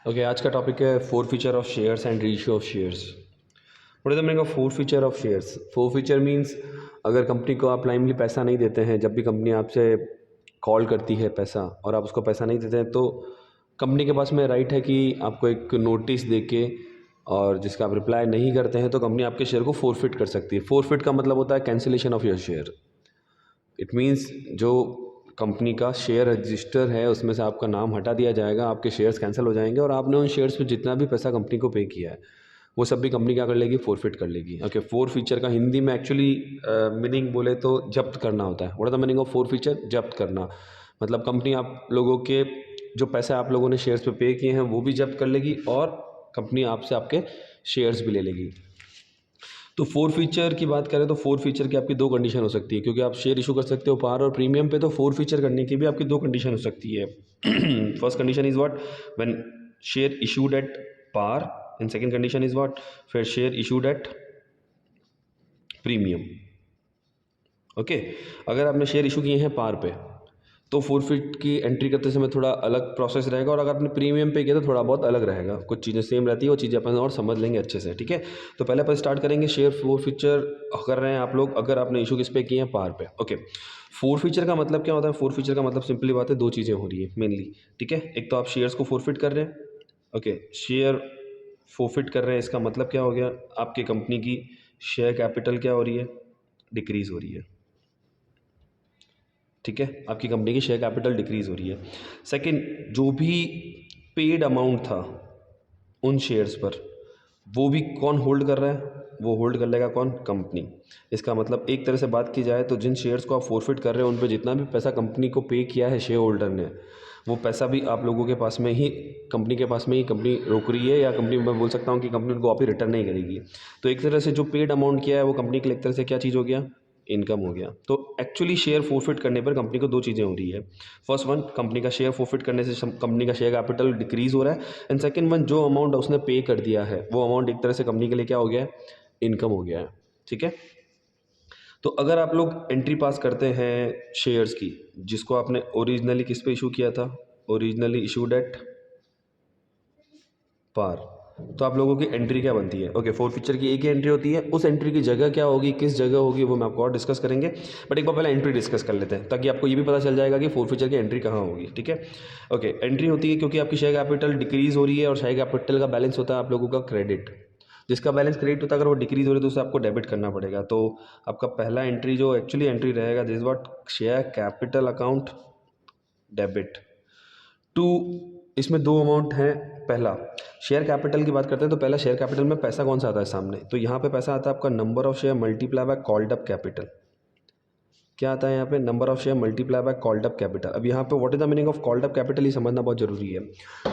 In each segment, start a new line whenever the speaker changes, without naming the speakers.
Okay, आज का topic है four feature of shares and ratio of shares. What is the meaning of four feature of shares? Four feature means अगर company को आप timely पैसा नहीं देते हैं, जब भी कंपनी आपसे कॉल करती है पैसा और आप उसको पैसा नहीं देते हैं, तो कंपनी के पास में राइट है कि आपको एक नोटिस दे के, और जिसका आप रिप्लाई नहीं करते हैं तो कंपनी आपके शेयर को फोरफिट कर सकती है। फोरफिट का मतलब होता है cancellation of your share. It means जो कंपनी का शेयर रजिस्टर है उसमें से आपका नाम हटा दिया जाएगा, आपके शेयर्स कैंसिल हो जाएंगे और आपने उन शेयर्स पे जितना भी पैसा कंपनी को पे किया है वो सब भी कंपनी क्या कर लेगी, फोरफिट कर लेगी। ओके, फोर फीचर का हिंदी में एक्चुअली मीनिंग बोले तो जब्त करना होता है। What is the meaning of four feature? जब्त करना। मतलब कंपनी आप लोगों के जो पैसा आप लोगों ने शेयर्स पे पे किए हैं वो भी जब्त कर लेगी और कंपनी आपसे आपके शेयर्स भी ले लेगी। तो फोर फीचर की बात करें तो फोर फीचर की आपकी दो कंडीशन हो सकती है, क्योंकि आप शेयर इशू कर सकते हो पार और प्रीमियम पे, तो फोर फीचर करने की भी आपकी दो कंडीशन हो सकती है। First condition is what? When share issued at par, and second condition is what? फिर share issued at premium. Okay, अगर आपने शेयर इशू किए हैं पार पे तो फोरफिट की एंट्री करते समय थोड़ा अलग प्रोसेस रहेगा, और अगर आपने प्रीमियम पे किया तो थोड़ा बहुत अलग रहेगा। कुछ चीज़ें सेम रहती है, वो चीज़ें अपन और समझ लेंगे अच्छे से। ठीक है, तो पहले अपन स्टार्ट करेंगे शेयर फोर फीचर कर रहे हैं आप लोग, अगर आपने इशू किस पे किए हैं, पार पे। ओके, फोर फीचर का मतलब क्या होता है? फोर फीचर का मतलब सिंपली बात है, दो चीज़ें हो रही है मेनली। ठीक है, एक तो आप शेयर्स को फोरफिट कर रहे हैं। ओके, शेयर फोरफिट कर रहे हैं, इसका मतलब क्या हो गया? आपकी कंपनी की शेयर कैपिटल क्या हो रही है? डिक्रीज हो रही है। ठीक है, आपकी कंपनी की शेयर कैपिटल डिक्रीज हो रही है। सेकंड, जो भी पेड अमाउंट था उन शेयर्स पर, वो भी कौन होल्ड कर रहा है? वो होल्ड कर लेगा कौन? कंपनी। इसका मतलब एक तरह से बात की जाए तो जिन शेयर्स को आप फोरफिट कर रहे हो उन पर जितना भी पैसा कंपनी को पे किया है शेयर होल्डर ने, वो पैसा भी आप लोगों के पास में ही, कंपनी के पास में ही कंपनी रोक रही है, या कंपनी, मैं बोल सकता हूँ कि कंपनी उनको वापस रिटर्न नहीं करेगी। तो एक तरह से जो पेड अमाउंट किया है वो कंपनी के लिए एक तरह से क्या चीज़ हो गया? इनकम हो गया। तो एक्चुअली शेयर फोरफिट करने पर कंपनी को दो चीज़ें हो रही है। फर्स्ट वन, कंपनी का शेयर फोरफिट करने से कंपनी का शेयर कैपिटल डिक्रीज हो रहा है, एंड सेकंड वन, जो अमाउंट उसने पे कर दिया है वो अमाउंट एक तरह से कंपनी के लिए क्या हो गया है? इनकम हो गया है। ठीक है, तो अगर आप लोग एंट्री पास करते हैं शेयर्स की, जिसको आपने ओरिजिनली किस पे इशू किया था? ओरिजिनली इशूड एट पार, तो आप लोगों की एंट्री क्या बनती है? ओके, फोर फीचर की एक ही एंट्री होती है, उस एंट्री की जगह क्या होगी, किस जगह होगी, वो मैं आपको और डिस्कस करेंगे। बट एक बार पहले एंट्री डिस्कस कर लेते हैं, ताकि आपको ये भी पता चल जाएगा कि फोर फीचर की एंट्री कहाँ होगी। ठीक है, ओके, एंट्री होती है क्योंकि आपकी शेयर कैपिटल डिक्रीज हो रही है, और शेयर कैपिटल का बैलेंस होता है आप लोगों का क्रेडिट। जिसका बैलेंस क्रेडिट होता है, अगर वो डिक्रीज हो रही है तो उसे आपको डेबिट करना पड़ेगा। तो आपका पहला एंट्री जो एक्चुअली एंट्री रहेगा, this what? Share capital account debit to. इसमें दो अमाउंट हैं। पहला, शेयर कैपिटल की बात करते हैं तो पहला शेयर कैपिटल में पैसा कौन सा आता है सामने? तो यहाँ पे पैसा आता है आपका number of share multiply by called up capital. क्या आता है यहाँ पे? Number of share multiply by called up capital. अब यहाँ पे what is the meaning of called up capital, ये समझना बहुत जरूरी है।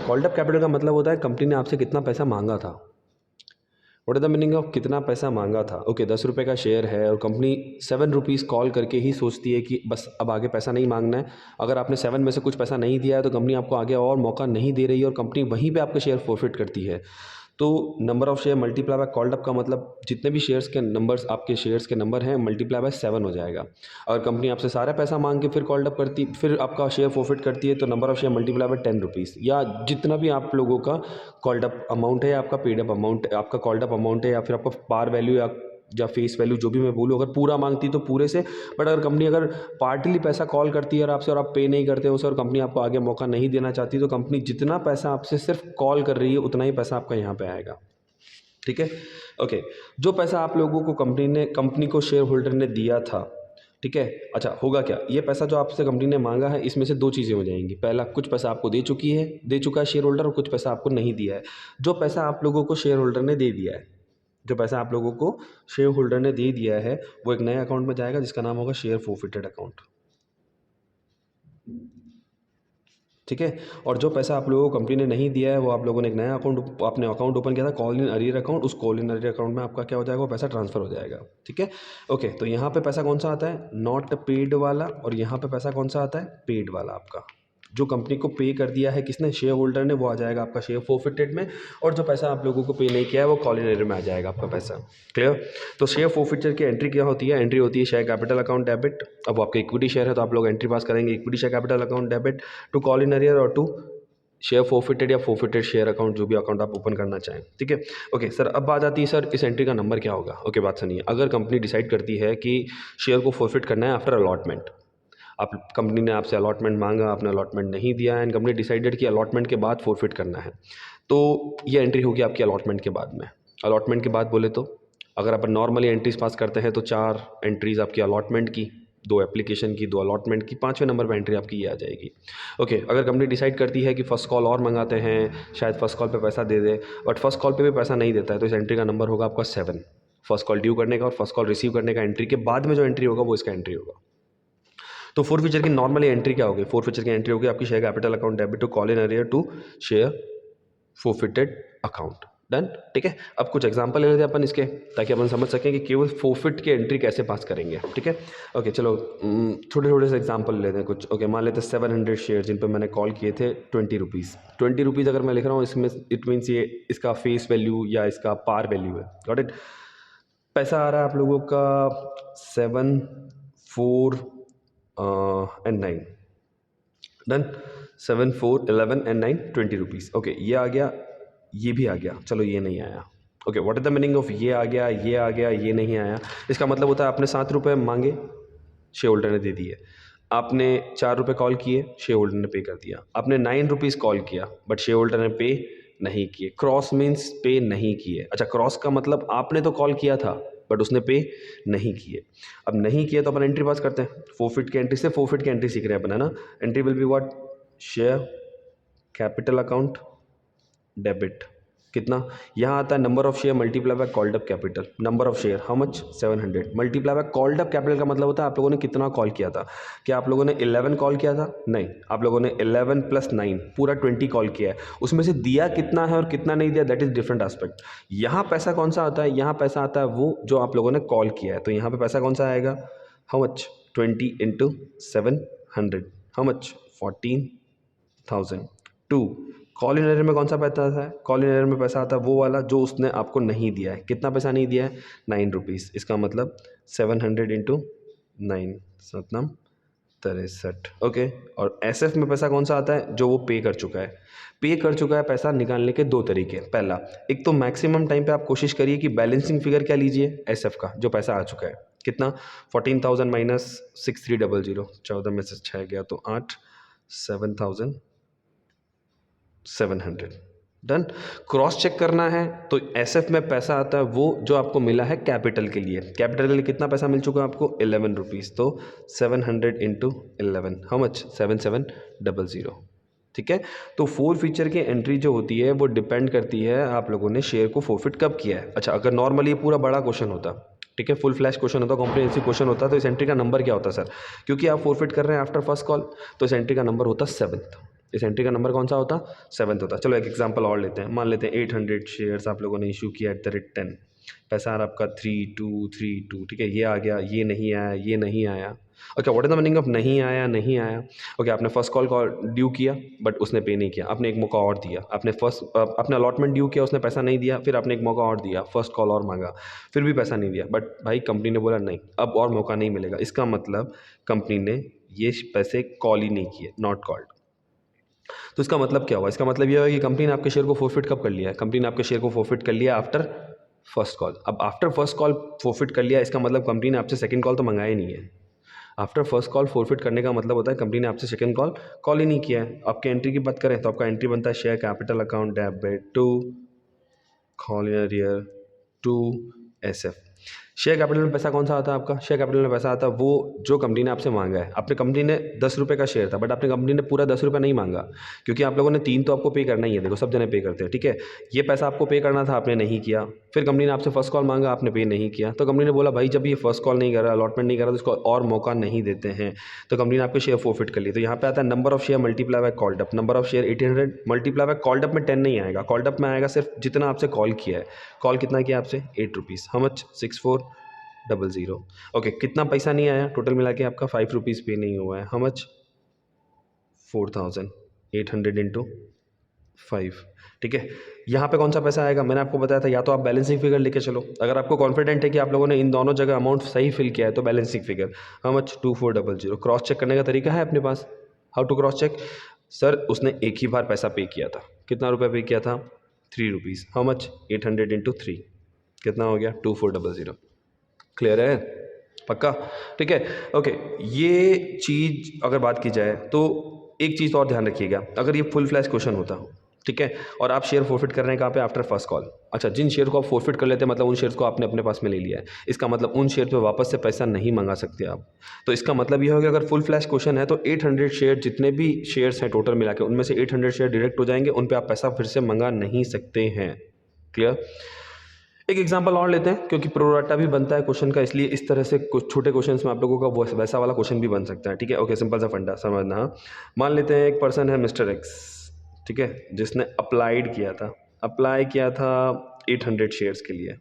कॉल्ड अप कैपिटल का मतलब होता है कंपनी ने आपसे कितना पैसा मांगा था। What is the meaning of कितना पैसा मांगा था? ओके, 10 रुपये का शेयर है और कंपनी 7 रुपीज़ कॉल करके ही सोचती है कि बस अब आगे पैसा नहीं मांगना है। अगर आपने 7 में से कुछ पैसा नहीं दिया है तो कंपनी आपको आगे और मौका नहीं दे रही है, और कंपनी वहीं पे आपके शेयर फोरफिट करती है। तो number of share multiply by called up का मतलब जितने भी शेयर्स के नंबर्स, आपके शेयर्स के नंबर हैं, मल्टीप्लाई बाय 7 हो जाएगा। अगर कंपनी आपसे सारा पैसा मांग के फिर कॉल्ड अप करती, फिर आपका शेयर फोरफिट करती है, तो number of share multiply bye 10 rupees, या जितना भी आप लोगों का कॉल्ड अप अमाउंट है, आपका पेड अप अमाउंट, आपका कॉल्ड अप अमाउंट है, या फिर आपका पार वैल्यू या फेस वैल्यू, जो भी मैं बोलूँ, अगर पूरा मांगती तो पूरे से। बट अगर कंपनी अगर पार्टली पैसा कॉल करती है और आपसे, और आप पे नहीं करते हो उसे, और कंपनी आपको आगे मौका नहीं देना चाहती, तो कंपनी जितना पैसा आपसे सिर्फ कॉल कर रही है उतना ही पैसा आपका यहाँ पे आएगा। ठीक है, ओके, जो पैसा आप लोगों को कंपनी को शेयर होल्डर ने दिया था, ठीक है, अच्छा होगा क्या? ये पैसा जो आपसे कंपनी ने मांगा है, इसमें से दो चीज़ें हो जाएंगी। पहला, कुछ पैसा आपको दे चुका है शेयर होल्डर, और कुछ पैसा आपको नहीं दिया है। जो पैसा आप लोगों को शेयर होल्डर ने दे दिया है, जो पैसा आप लोगों को शेयर होल्डर ने दे दिया है, वो एक नए अकाउंट में जाएगा जिसका नाम होगा शेयर फोरफिटेड अकाउंट। ठीक है, और जो पैसा आप लोगों को कंपनी ने नहीं दिया है, वो आप लोगों ने एक नया अकाउंट, आपने अकाउंट ओपन किया था कॉल इन अरियर अकाउंट, उस कॉल इन अरियर अकाउंट में आपका क्या हो जाएगा? वो पैसा ट्रांसफर हो जाएगा। ठीक है, ओके, तो यहाँ पे पैसा कौन सा आता है? नॉट पेड वाला, और यहाँ पे पैसा कौन सा आता है? पेड वाला। आपका जो कंपनी को पे कर दिया है किसने? शेयर होल्डर ने, वो आ जाएगा आपका शेयर फोरफिटेड में, और जो पैसा आप लोगों को पे नहीं किया है वो कॉल इन अरियर में आ जाएगा आपका पैसा। क्लियर? तो शेयर फोरफिटर की एंट्री क्या होती है? एंट्री होती है शेयर कैपिटल अकाउंट डेबिट। अब आपका इक्विटी शेयर है तो आप लोग एंट्री पास करेंगे equity share capital account debit to call in arrear और टू शेयर फोरफिटेड या फोरफिटेड शेयर अकाउंट, जो भी अकाउंट आप ओपन करना चाहें, ठीक है। ओके सर, अब बात आती है सर इस एंट्री का नंबर क्या होगा। ओके बात सुनिए, अगर कंपनी डिसाइड करती है कि शेयर को फोरफिट करना है आफ्टर अलॉटमेंट, आप कंपनी ने आपसे अलॉटमेंट मांगा, आपने अलॉटमेंट नहीं दिया एंड कंपनी डिसाइडेड कि अलॉटमेंट के बाद फोरफिट करना है, तो ये एंट्री होगी आपकी अलॉटमेंट के बाद में। अलॉटमेंट के बाद बोले तो अगर अपन नॉर्मली एंट्रीज पास करते हैं तो 4 एंट्रीज आपकी अलॉटमेंट की, 2 एप्लीकेशन की, 2 अलॉटमेंट की, 5वें नंबर पर एंट्री आपकी ये आ जाएगी। ओके, अगर कंपनी डिसाइड करती है कि फर्स्ट कॉल और मंगाते हैं, शायद फर्स्ट कॉल पे पैसा दे दे, बट फर्स्ट कॉल पे भी पैसा नहीं देता है, तो इस एंट्री का नंबर होगा आपका 7। फर्स्ट कॉल ड्यू करने का और फर्स्ट कॉल रिसीव करने का एंट्री के बाद में जो एंट्री होगा वो इसका एंट्री होगा। तो फोर फीचर की नॉर्मली एंट्री क्या होगी, फोर फीचर की एंट्री होगी आपकी share capital account debit to call in arrear to share forfeited account. Done, ठीक है। अब कुछ एग्जांपल ले लेते हैं अपन इसके, ताकि अपन समझ सकें कि केवल फोरफिट की एंट्री कैसे पास करेंगे, ठीक है। ओके चलो थोड़े थोड़े से एग्जांपल लेते हैं कुछ। ओके मान लेते हैं 700 शेयर जिन पर मैंने कॉल किए थे 20 रुपीज़। 20 रुपीज़ अगर मैं लिख रहा हूँ इसमें, इट मीन्स ये इसका फेस वैल्यू या इसका पार वैल्यू है। Got it. पैसा आ रहा है आप लोगों का 7, 4 and 9। Done, 7, 4, 11 and 9, 20 rupees. Okay ये आ गया, ये भी आ गया, चलो ये नहीं आया। Okay what is the meaning of ये आ गया, ये आ गया, ये नहीं आया। इसका मतलब होता है आपने 7 रुपये मांगे, शेयर होल्डर ने दे दिए। आपने 4 रुपये कॉल किए, शेयर होल्डर ने पे कर दिया। आपने 9 रुपीज़ कॉल किया बट शेयर होल्डर ने पे नहीं किए। क्रॉस मीन्स पे नहीं किए। अच्छा, क्रॉस का मतलब आपने तो कॉल किया था बट उसने पे नहीं किए। अब नहीं किए तो अपन एंट्री पास करते हैं। फोरफिट की एंट्री से फोरफिट की एंट्री सीख रहे हैं अपन, है ना। Entry will be what, share capital account debit. कितना यहाँ आता है, number of share multiply by called up capital. Number of share how much, 700 multiply by called up capital का मतलब होता है आप लोगों ने कितना कॉल किया था। क्या आप लोगों ने 11 कॉल किया था? नहीं, आप लोगों ने 11 + 9 पूरा 20 कॉल किया है। उसमें से दिया कितना है और कितना नहीं दिया, दैट इज डिफरेंट एस्पेक्ट। यहाँ पैसा कौन सा आता है, यहाँ पैसा आता है वो जो आप लोगों ने कॉल किया है। तो यहाँ पे पैसा कौन सा आएगा, how much, 20 × 700, how much, 14,000। 2 call in error में कौन सा पैसा आता है, कॉल इन एरर में पैसा आता है वो वाला जो उसने आपको नहीं दिया है। कितना पैसा नहीं दिया है, 9 रुपीज़। इसका मतलब 700 × 9, 7 63। ओके, और एसएफ में पैसा कौन सा आता है, जो वो पे कर चुका है। पे कर चुका है पैसा निकालने के 2 तरीके। पहला, एक तो मैक्सिमम टाइम पे आप कोशिश करिए कि बैलेंसिंग फिगर क्या लीजिए, एसएफ का जो पैसा आ चुका है। कितना, 14,000 - 6300, 14 में से 6 गया तो 8, 7,700। डन। क्रॉस चेक करना है तो एसएफ में पैसा आता है वो जो आपको मिला है कैपिटल के लिए। कैपिटल के लिए कितना पैसा मिल चुका है आपको, 11 रुपीज़। तो 700 × 11, हाउ मच, 7700। ठीक है। तो फोर फीचर की एंट्री जो होती है वो डिपेंड करती है आप लोगों ने शेयर को फोरफिट कब किया है। अच्छा, अगर नॉर्मली पूरा बड़ा क्वेश्चन होता, ठीक है, फुल फ्लैश क्वेश्चन होता, कॉम्प्रिहेंसिव क्वेश्चन होता, तो इस एंट्री का नंबर क्या होता सर, क्योंकि आप फोरफिट कर रहे हैं आफ्टर फर्स्ट कॉल, तो इस एंट्री का नंबर होता 7th। इस एंट्री का नंबर कौन सा होता, 7th होता। चलो एक एग्जांपल और लेते हैं। मान लेते हैं 800 शेयर्स आप लोगों ने इशू किया @10। पैसा आ रहा आपका 3232। ठीक है, ये आ गया, ये नहीं आया, ये नहीं आया। Okay, what is the meaning of नहीं आया, नहीं आया। ओके, आपने फर्स्ट कॉल ड्यू किया बट उसने पे नहीं किया, आपने एक मौका और दिया। आपने अलॉटमेंट ड्यू किया, उसने पैसा नहीं दिया, फिर आपने एक मौका और दिया, फर्स्ट कॉल और मांगा, फिर भी पैसा नहीं दिया। बट भाई कंपनी ने बोला नहीं, अब और मौका नहीं मिलेगा। इसका मतलब कंपनी ने ये पैसे कॉल ही नहीं किए, नॉट कॉल्ड। तो इसका मतलब क्या हुआ, इसका मतलब यह है कि कंपनी ने आपके शेयर को फोरफिट कब कर लिया है, कंपनी ने आपके शेयर को फोरफिट कर लिया आफ्टर फर्स्ट कॉल। अब आफ्टर फर्स्ट कॉल फोरफिट कर लिया, इसका मतलब कंपनी ने आपसे सेकंड कॉल तो मंगाया ही नहीं है। आफ्टर फर्स्ट कॉल फोरफिट करने का मतलब होता है कंपनी ने आपसे सेकंड कॉल ही नहीं किया है। आपके एंट्री की बात करें तो आपका एंट्री बनता है share capital account debit to call in arrear to SF. Share capital में पैसा कौन सा आता है आपका, शेयर कैपिटल में पैसा आता है वो जो कंपनी ने आपसे मांगा है। आपने कंपनी ने 10 रुपये का शेयर था बट आपने कंपनी ने पूरा 10 रुपये नहीं मांगा, क्योंकि आप लोगों ने 3 तो आपको पे करना ही है। देखो सब जने पे करते हैं, ठीक है। ये पैसा आपको पे करना था, आपने नहीं किया। फिर कंपनी ने आपसे फर्स्ट कॉल मांगा, आपने पे नहीं किया। तो कंपनी ने बोला भाई जब ये फर्स्ट कॉल नहीं कर रहा, अलॉटमेंट नहीं कर रहा, तो इसको और मौका नहीं देते हैं। तो कंपनी ने आपके शेयर फोरफिट कर लिए। तो यहाँ पे आता है number of share multiply by called up. Number of share 1800 multiply by called up में 10 नहीं आएगा, कॉल्ड अप में आएगा सिर्फ जितना आपसे कॉल किया है। कॉल कितना किया आपसे, 8 रुपीज़। How much, 6400। ओके, कितना पैसा नहीं आया टोटल मिला के आपका, 5 रुपीज़ पे नहीं हुआ है। How much, 4800 × 5। ठीक है, यहाँ पे कौन सा पैसा आएगा, मैंने आपको बताया था, या तो आप बैलेंसिंग फिगर लेके चलो। अगर आपको कॉन्फिडेंट है कि आप लोगों ने इन दोनों जगह अमाउंट सही फिल किया है तो balancing figure. How much, 2400। Cross check करने का तरीका है अपने पास, how to cross check. Sir उसने एक ही बार पैसा पे किया था, कितना रुपया पे किया था? 3 रुपीज़। How much? 800 इंटू 3 कितना हो गया? 2400। क्लियर है? पक्का? ठीक है। ओके, ये चीज़ अगर बात की जाए तो एक चीज़ और ध्यान रखिएगा, अगर ये फुल फ्लैश क्वेश्चन होता, ठीक है, और आप शेयर फॉरफिट कर रहे हैं कहाँ पे? After first call. अच्छा, जिन शेयर को आप फॉरफिट कर लेते हैं मतलब उन शेयर्स को आपने अपने पास में ले लिया है, इसका मतलब उन शेयर पे वापस से पैसा नहीं मंगा सकते आप। तो इसका मतलब ये होगा अगर फुल फ्लैश क्वेश्चन है तो 800 शेयर, जितने भी शेयर्स हैं टोटल मिला के, उनमें से 800 शेयर डायरेक्ट हो जाएंगे, उन पे आप पैसा फिर से मंगा नहीं सकते हैं। क्लियर? एक एग्जांपल और लेते हैं क्योंकि प्रोराटा भी बनता है क्वेश्चन का, इसलिए इस तरह से कुछ छोटे क्वेश्चंस में आप लोगों का वैसा वाला क्वेश्चन भी बन सकता है। ठीक है, ओके, सिंपल सा फंडा समझना। हाँ, मान लेते हैं एक पर्सन है मिस्टर एक्स, ठीक है, जिसने अप्लाई किया था 800 शेयर्स के लिए,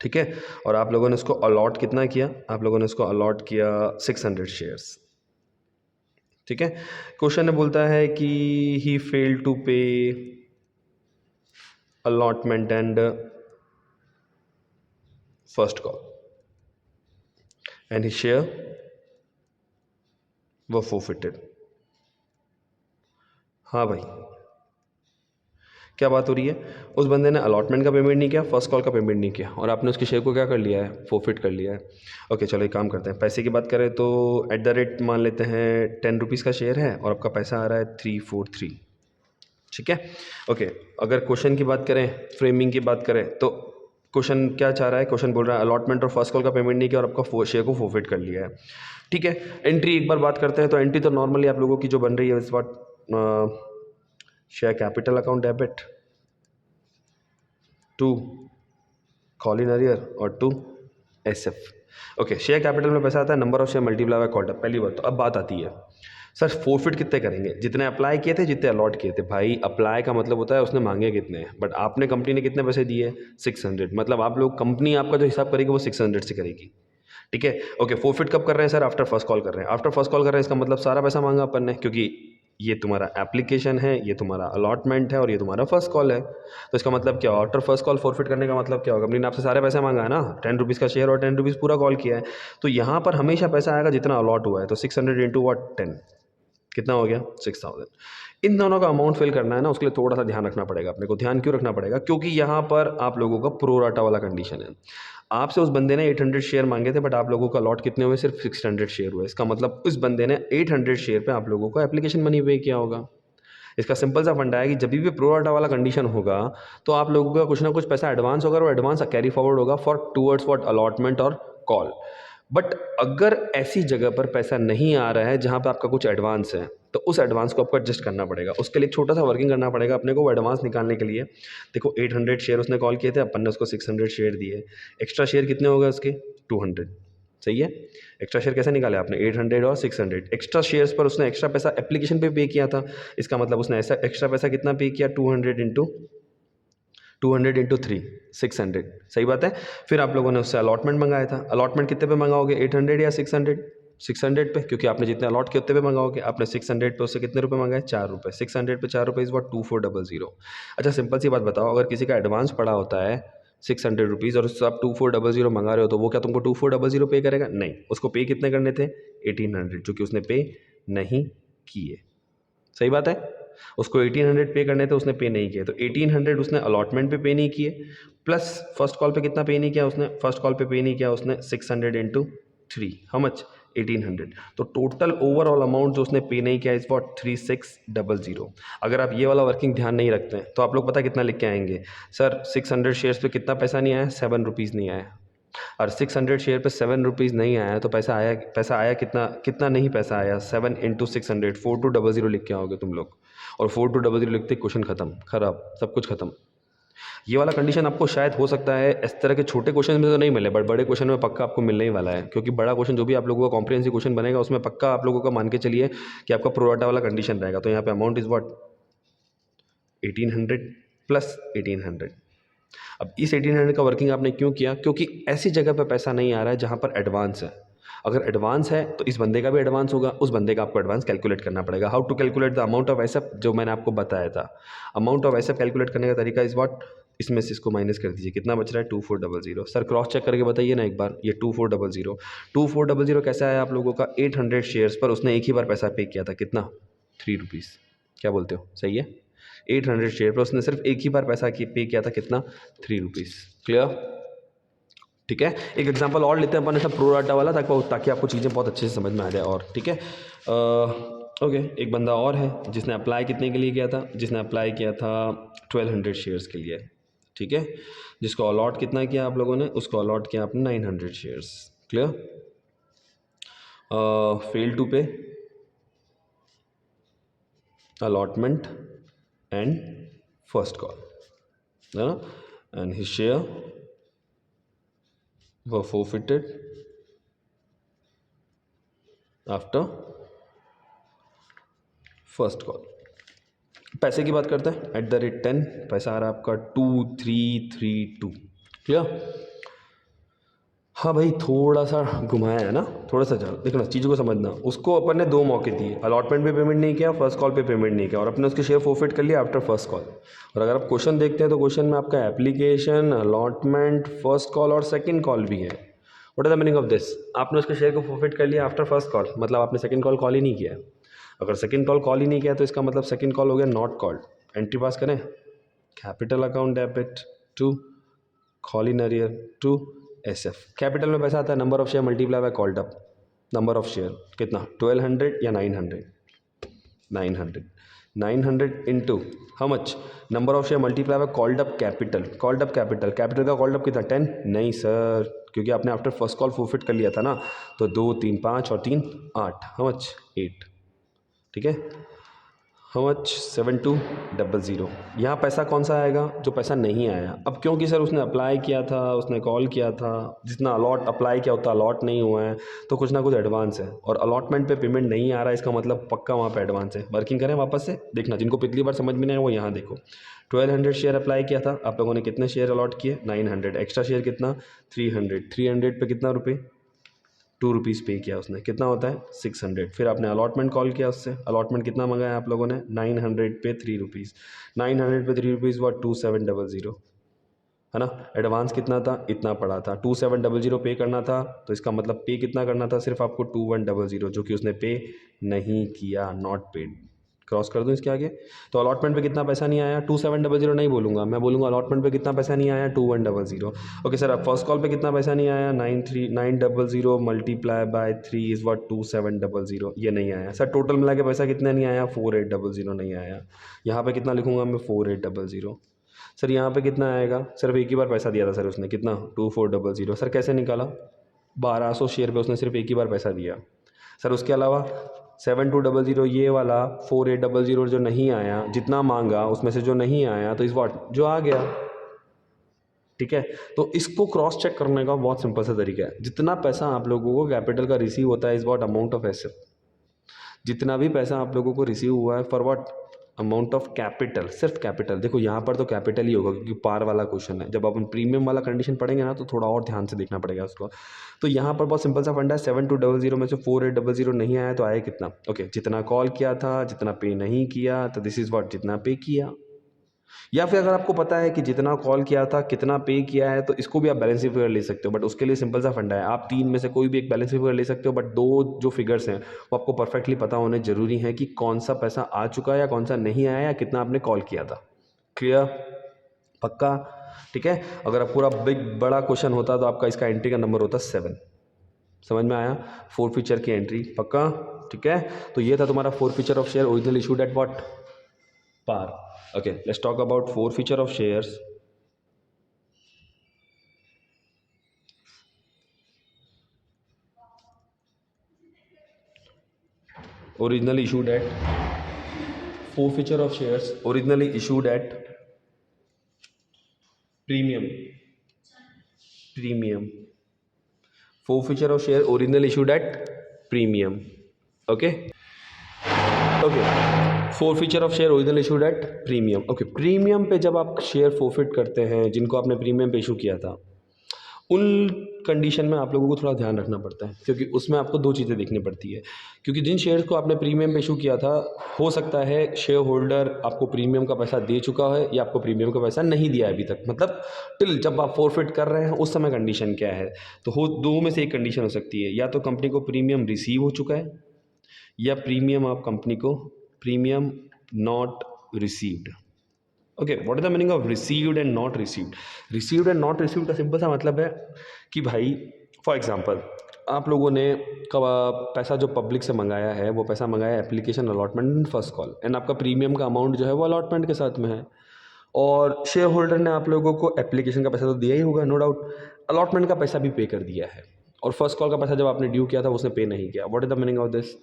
ठीक है, और आप लोगों ने इसको अलॉट कितना किया? आप लोगों ने इसको अलॉट किया 600 शेयर्स। ठीक है, क्वेश्चन में बोलता है कि ही फेल्ड टू पे allotment and first call and he share वो फोरफिटेड। हाँ भाई, क्या बात हो रही है? उस बंदे ने अलॉटमेंट का पेमेंट नहीं किया, फर्स्ट कॉल का पेमेंट नहीं किया, और आपने उसके शेयर को क्या कर लिया है? फोरफिट कर लिया है। ओके, चलो एक काम करते हैं, पैसे की बात करें तो एट द रेट मान लेते हैं 10 रुपीज़ का शेयर है और आपका पैसा आ रहा है 343। ठीक है, ओके, अगर क्वेश्चन की बात करें, फ्रेमिंग की बात करें तो क्वेश्चन क्या चाह रहा है? क्वेश्चन बोल रहा है अलॉटमेंट और फर्स्ट कॉल का पेमेंट नहीं किया और आपका शेयर को फोरफिट कर लिया है। ठीक है, एंट्री एक बार बात करते हैं तो एंट्री तो नॉर्मली आप लोगों की जो बन रही है इस बार share capital account debit to call in arrear और to SF। Okay, share capital में पैसा आता है number of share multiply by quarter, पहली बात। तो अब बात आती है सर फोरफिट कितने करेंगे? जितने अप्लाई किए थे, जितने अलॉट किए थे। भाई अप्लाई का मतलब होता है उसने मांगे कितने हैं, बट आपने कंपनी ने कितने पैसे दिए? 600। मतलब आप लोग कंपनी आपका जो हिसाब करेगी वो 600 से करेगी। ठीक है, ओके, फोरफिट कब कर रहे हैं सर? आफ्टर फर्स्ट कॉल कर रहे हैं। आफ्टर फर्स्ट कॉल कर रहे हैं इसका मतलब सारा पैसा मांगा अपन ने, क्योंकि ये तुम्हारा एप्लीकेशन है, ये तुम्हारा अलॉटमेंट है और ये तुम्हारा फर्स्ट कॉल है। तो इसका मतलब क्या? आफ्टर फर्स्ट कॉल फोरफिट करने का मतलब क्या होगा? कंपनी ने आपसे सारे पैसे मांगा है ना, 10 रुपीज़ का शेयर और 10 रुपीज़ पूरा कॉल किया है, तो यहाँ पर हमेशा पैसा आएगा जितना अलॉट हुआ है। तो 600 इंटू वॉट 10 कितना हो गया? 6000। इन दोनों का अमाउंट फिल करना है ना, उसके लिए थोड़ा सा ध्यान रखना पड़ेगा अपने को। ध्यान क्यों रखना पड़ेगा? क्योंकि यहाँ पर आप लोगों का प्रोराटा वाला कंडीशन है। आपसे उस बंदे ने 800 शेयर मांगे थे, बट आप लोगों का लॉट कितने हुए? सिर्फ 600 शेयर हुए। इसका मतलब उस बंदे ने 800 शेयर पे आप लोगों को एप्लीकेशन मनी पे किया होगा। इसका सिंपल सा फंडा है कि जब भी प्रोराटा वाला कंडीशन होगा तो आप लोगों का कुछ ना कुछ पैसा एडवांस होगा और एडवांस कैरी फॉरवर्ड होगा फॉर टूवर्ड्स व्हाट? अलॉटमेंट और कॉल। बट अगर ऐसी जगह पर पैसा नहीं आ रहा है जहाँ पे आपका कुछ एडवांस है, तो उस एडवांस को आपको एडजस्ट करना पड़ेगा। उसके लिए एक छोटा सा वर्किंग करना पड़ेगा अपने को, वो एडवांस निकालने के लिए। देखो 800 शेयर उसने कॉल किए थे, अपन ने उसको 600 शेयर दिए। एक्स्ट्रा शेयर कितने हो गए उसके? 200। सही है, एक्स्ट्रा शेयर कैसे निकाले आपने? 800 और 600 एक्स्ट्रा शेयर्स पर उसने एक्स्ट्रा पैसा एप्लीकेशन पे किया था। इसका मतलब उसने ऐसा एक्स्ट्रा पैसा कितना पे किया? 200 इंटू 3 600। सही बात है। फिर आप लोगों ने उससे अलॉटमेंट मंगाया था। अलॉटमेंट कितने पे मंगाओगे? 800 या 600? 600 पे, क्योंकि आपने जितने अलॉट किए उतने पे मंगाओगे। आपने 600 पे उससे कितने रुपए मंगाए? 4 रुपये। 600 पे 4 रुपये इस बार 2400। अच्छा, सिंपल सी बात बताओ, अगर किसी का एडवांस पड़ा होता है 600 रुपीज़ और उससे आप 2400 मंगा रहे हो, तो वो क्या तुमको 2400 पे करेगा? नहीं, उसको पे कितने करने थे? 1800, जो कि उसने पे नहीं किए। सही बात है, उसको 1800 पे करने थे, उसने पे नहीं किए। तो 1800 उसने अलॉटमेंट पे नहीं किए, प्लस फर्स्ट कॉल पे कितना पे नहीं किया उसने? फर्स्ट कॉल पे नहीं किया उसने 600 इंटू 3, हाउ मच? 1800। तो टोटल ओवरऑल अमाउंट जो उसने पे नहीं किया इस वॉट? 3600। अगर आप ये वाला वर्किंग ध्यान नहीं रखते हैं तो आप लोग पता कितना लिख के आएंगे? सर 600 शेयर्स पे कितना पैसा नहीं आया? 7 रुपीज़ नहीं आया। और 600 शेयर पे 7 रुपीज़ नहीं आया तो पैसा आया कितना? कितना नहीं पैसा आया? 7 इंटू 600, 4200 लिख के आओगे तुम लोग, और 4200 लिखते क्वेश्चन खत्म, खराब, सब कुछ खत्म। ये वाला कंडीशन आपको शायद हो सकता है इस तरह के छोटे क्वेश्चन में तो नहीं मिले, बट बड़े क्वेश्चन में पक्का आपको मिलने ही वाला है, क्योंकि बड़ा क्वेश्चन जो भी आप लोगों का कॉम्प्रिहेंसिव क्वेश्चन बनेगा उसमें पक्का आप लोगों का मान के चलिए कि आपका प्रोराटा वाला कंडीशन रहेगा। तो यहाँ पे अमाउंट इज व्हाट? 1800 प्लस 1800। अब इस 1800 का वर्किंग आपने क्यों किया? क्योंकि ऐसी जगह पर पैसा नहीं आ रहा है जहाँ पर एडवांस है। अगर एडवांस है तो इस बंदे का भी एडवांस होगा, उस बंदे का आपको एडवांस कैलकुलेट करना पड़ेगा। How to calculate the amount of SF, जो मैंने आपको बताया था। अमाउंट ऑफ एसएफ कैलकुलेट करने का तरीका इस व्हाट? इसमें से इसको माइनस कर दीजिए, कितना बच रहा है? 2400। सर क्रॉस चेक करके बताइए ना एक बार, ये 2400 कैसा है आप लोगों का? 800 शेयर्स पर उसने एक ही बार पैसा पे किया था, कितना? ₹3। क्या बोलते हो, सही है? 800 शेयर पर उसने सिर्फ एक ही बार पैसा पे किया था, कितना? ₹3। क्लियर? ठीक है, एक एग्जांपल और लेते हैं अपन ऐसा प्रो डाटा वाला, ताकि आपको चीज़ें बहुत अच्छे से समझ में आ जाए। और ठीक है, ओके, एक बंदा और है जिसने अप्लाई कितने के लिए किया था? जिसने अप्लाई किया था 1200 शेयर्स के लिए। ठीक है, जिसको अलॉट कितना किया आप लोगों ने? उसको अलॉट किया आपने 900 शेयर्स। क्लियर? फेल टू पे अलॉटमेंट एंड फर्स्ट कॉल, है ना? And his share were forfeited after first call. पैसे की बात करते हैं। @10 पैसा आ रहा है आपका 2332। क्लियर? हाँ भाई, थोड़ा सा घुमाया है ना, थोड़ा सा चल देखना, चीज़ों को समझना। उसको अपन ने 2 मौके दिए, अलॉटमेंट पे पेमेंट नहीं किया, फर्स्ट कॉल पे पेमेंट नहीं किया, और अपने उसके शेयर फोरफिट कर लिया आफ्टर फर्स्ट कॉल। और अगर आप क्वेश्चन देखते हैं तो क्वेश्चन में आपका एप्लीकेशन, अलॉटमेंट, फर्स्ट कॉल और सेकेंड कॉल भी है। What is the meaning of this? आपने उसके शेयर को फोरफिट कर लिया आफ्टर फर्स्ट कॉल, मतलब आपने सेकेंड कॉल कॉल ही नहीं किया। अगर सेकेंड कॉल कॉल ही नहीं किया तो इसका मतलब सेकेंड कॉल हो गया नॉट कॉल्ड। एंट्री पास करें, capital account debit to call in arrear to SF। Capital में पैसा आता है number of share multiply by called up number of share, कितना? 1200 या 900? 900 into how much? Number of share multiply by called up capital. Capital का called up कितना? 10? नहीं sir, क्योंकि आपने आफ्टर फर्स्ट कॉल फोरफिट कर लिया था ना, तो 2 3 5 और 3 8, हाउ मच? 8। ठीक है, हाउ मच? 7200। यहाँ पैसा कौन सा आएगा? जो पैसा नहीं आया। अब क्योंकि सर उसने अप्लाई किया था, उसने कॉल किया था, जितना अलॉट अप्लाई किया होता अलॉट नहीं हुआ है, तो कुछ ना कुछ एडवांस है। और अलॉटमेंट पे पेमेंट नहीं आ रहा है, इसका मतलब पक्का वहाँ पे एडवांस है। वर्किंग करें वापस से, देखना जिनको पिछली बार समझ में नहीं आया वो यहाँ देखो। 1200 शेयर अप्लाई किया था, आप लोगों ने कितने शेयर अलॉट किए? 900। एक्स्ट्रा शेयर कितना? 300। 300 पे कितना रुपये? ₹2 पे किया उसने, कितना होता है? 600। फिर आपने अलॉटमेंट कॉल किया उससे, अलॉटमेंट कितना मंगाया आप लोगों ने? 900 पे ₹3। 900 पे ₹3 हुआ 2700, है ना? एडवांस कितना था? इतना पड़ा था। 2700 पे करना था, तो इसका मतलब पे कितना करना था? सिर्फ आपको 2100, जो कि उसने पे नहीं किया, नॉट पेड। क्रॉस कर दूं इसके आगे? तो अलॉटमेंट पे कितना पैसा नहीं आया? 2700 नहीं बोलूँगा, मैं बोलूँगा अलॉटमेंट पे कितना पैसा नहीं आया? 2100। ओके सर, अब फर्स्ट कॉल पे कितना पैसा नहीं आया? 900 मल्टीप्लाई बाय 3 इज़ व्हाट? 2700। ये नहीं आया सर। टोटल मिला के पैसा कितना नहीं आया? 4800 नहीं आया। यहाँ पे कितना लिखूँगा मैं? 4800। सर यहाँ पे कितना आएगा? सिर्फ एक ही बार पैसा दिया था सर उसने, कितना? 2400। सर कैसे निकाला? 1200 शेयर पे उसने सिर्फ एक ही बार पैसा दिया। सर उसके अलावा 7200 ये वाला, 4800 जो नहीं आया, जितना मांगा उसमें से जो नहीं आया, तो इस व्हाट? जो आ गया। ठीक है, तो इसको क्रॉस चेक करने का बहुत सिंपल सा तरीका है। जितना पैसा आप लोगों को कैपिटल का रिसीव होता है is what? Amount of asset. जितना भी पैसा आप लोगों को रिसीव हुआ है for what? Amount of capital. सिर्फ कैपिटल। देखो यहाँ पर तो कैपिटल ही होगा क्योंकि पार वाला क्वेश्चन है। जब अपन प्रीमियम वाला कंडीशन पढ़ेंगे ना तो थोड़ा और ध्यान से देखना पड़ेगा उसको। तो यहाँ पर बहुत सिंपल सा फंडा है। 7200 में से 4800 नहीं आया तो आया कितना? ओके, जितना कॉल किया था, जितना पे नहीं किया, तो दिस इज व्हाट? जितना पे किया। या फिर अगर आपको पता है कि जितना कॉल किया था, कितना पे किया है, तो इसको भी आप बैलेंस फिगर ले सकते हो। बट उसके लिए सिंपल सा फंडा है, आप 3 में से कोई भी एक बैलेंस फिगर ले सकते हो, बट 2 जो फिगर्स हैं वो आपको परफेक्टली पता होने जरूरी है कि कौन सा पैसा आ चुका है या कौन सा नहीं आया, या कितना आपने कॉल किया था। क्लियर? पक्का? ठीक है, अगर आप पूरा बड़ा क्वेश्चन होता तो आपका इसका एंट्री का नंबर होता 7। समझ में आया? फोरफीचर की एंट्री। पक्का? ठीक है, तो ये था तुम्हारा forfeiture of share original issued at what? par. Okay, let's talk about forfeiture of shares. Originally issued at forfeiture of shares originally issued at premium. Forfeiture of share originally issued at premium. Okay. Forfeiture of share original issued at premium. Okay, premium पे जब आप share forfeit करते हैं जिनको आपने premium पे issue किया था, उन कंडीशन में आप लोगों को थोड़ा ध्यान रखना पड़ता है क्योंकि उसमें आपको 2 चीज़ें देखनी पड़ती है। क्योंकि जिन शेयर्स को आपने प्रीमियम पे इशू किया था, हो सकता है शेयर होल्डर आपको प्रीमियम का पैसा दे चुका है या आपको प्रीमियम का पैसा नहीं दिया है अभी तक, मतलब टिल जब आप फोरफिट कर रहे हैं उस समय कंडीशन क्या है। तो 2 में से एक कंडीशन हो सकती है, या तो कंपनी को प्रीमियम रिसीव हो चुका है या प्रीमियम आप कंपनी को premium not received. Okay, what is the meaning of received and not received? Received and not received का सिंपल सा मतलब है कि भाई फॉर एग्जांपल आप लोगों ने पैसा जो पब्लिक से मंगाया है वो पैसा मंगाया application allotment and first call, and आपका प्रीमियम का अमाउंट जो है वो अलॉटमेंट के साथ में है, और शेयर होल्डर ने आप लोगों को एप्लीकेशन का पैसा तो दिया ही होगा नो डाउट, अलॉटमेंट का पैसा भी पे कर दिया है, और फर्स्ट कॉल का पैसा जब आपने ड्यू किया था उसने पे नहीं किया। What is the meaning of this?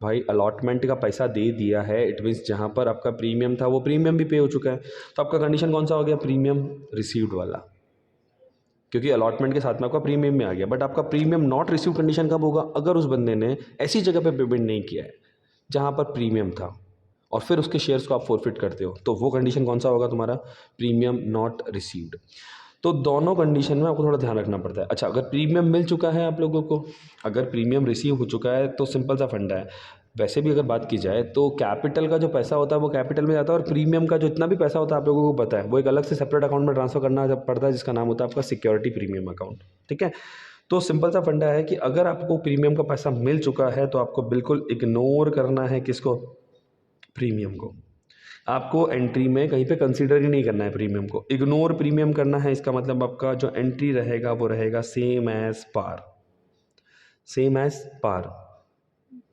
भाई अलॉटमेंट का पैसा दे दिया है, इट मीन्स जहाँ पर आपका प्रीमियम था वो प्रीमियम भी पे हो चुका है, तो आपका कंडीशन कौन सा हो गया? प्रीमियम रिसीव्ड वाला, क्योंकि अलॉटमेंट के साथ में आपका प्रीमियम में आ गया। बट आपका प्रीमियम नॉट रिसीव कंडीशन कब होगा? अगर उस बंदे ने ऐसी जगह पे पेमेंट नहीं किया है जहाँ पर प्रीमियम था और फिर उसके शेयर्स को आप फोरफिट करते हो, तो वो कंडीशन कौन सा होगा तुम्हारा? Premium not received. तो दोनों कंडीशन में आपको थोड़ा ध्यान रखना पड़ता है। अच्छा, अगर प्रीमियम मिल चुका है आप लोगों को, अगर प्रीमियम रिसीव हो चुका है तो सिंपल सा फंडा है। वैसे भी अगर बात की जाए तो कैपिटल का जो पैसा होता है वो कैपिटल में जाता है, और प्रीमियम का जो इतना भी पैसा होता है आप लोगों को पता है वो एक अलग से सेपरेट अकाउंट में ट्रांसफर करना पड़ता है, जिसका नाम होता है आपका सिक्योरिटी प्रीमियम अकाउंट। ठीक है, तो सिंपल सा फंडा है कि अगर आपको प्रीमियम का पैसा मिल चुका है तो आपको बिल्कुल इग्नोर करना है किसको? प्रीमियम को। आपको एंट्री में कहीं पे कंसीडर ही नहीं करना है प्रीमियम को, इग्नोर प्रीमियम करना है। इसका मतलब आपका जो एंट्री रहेगा वो रहेगा सेम एज पार, सेम एज पार।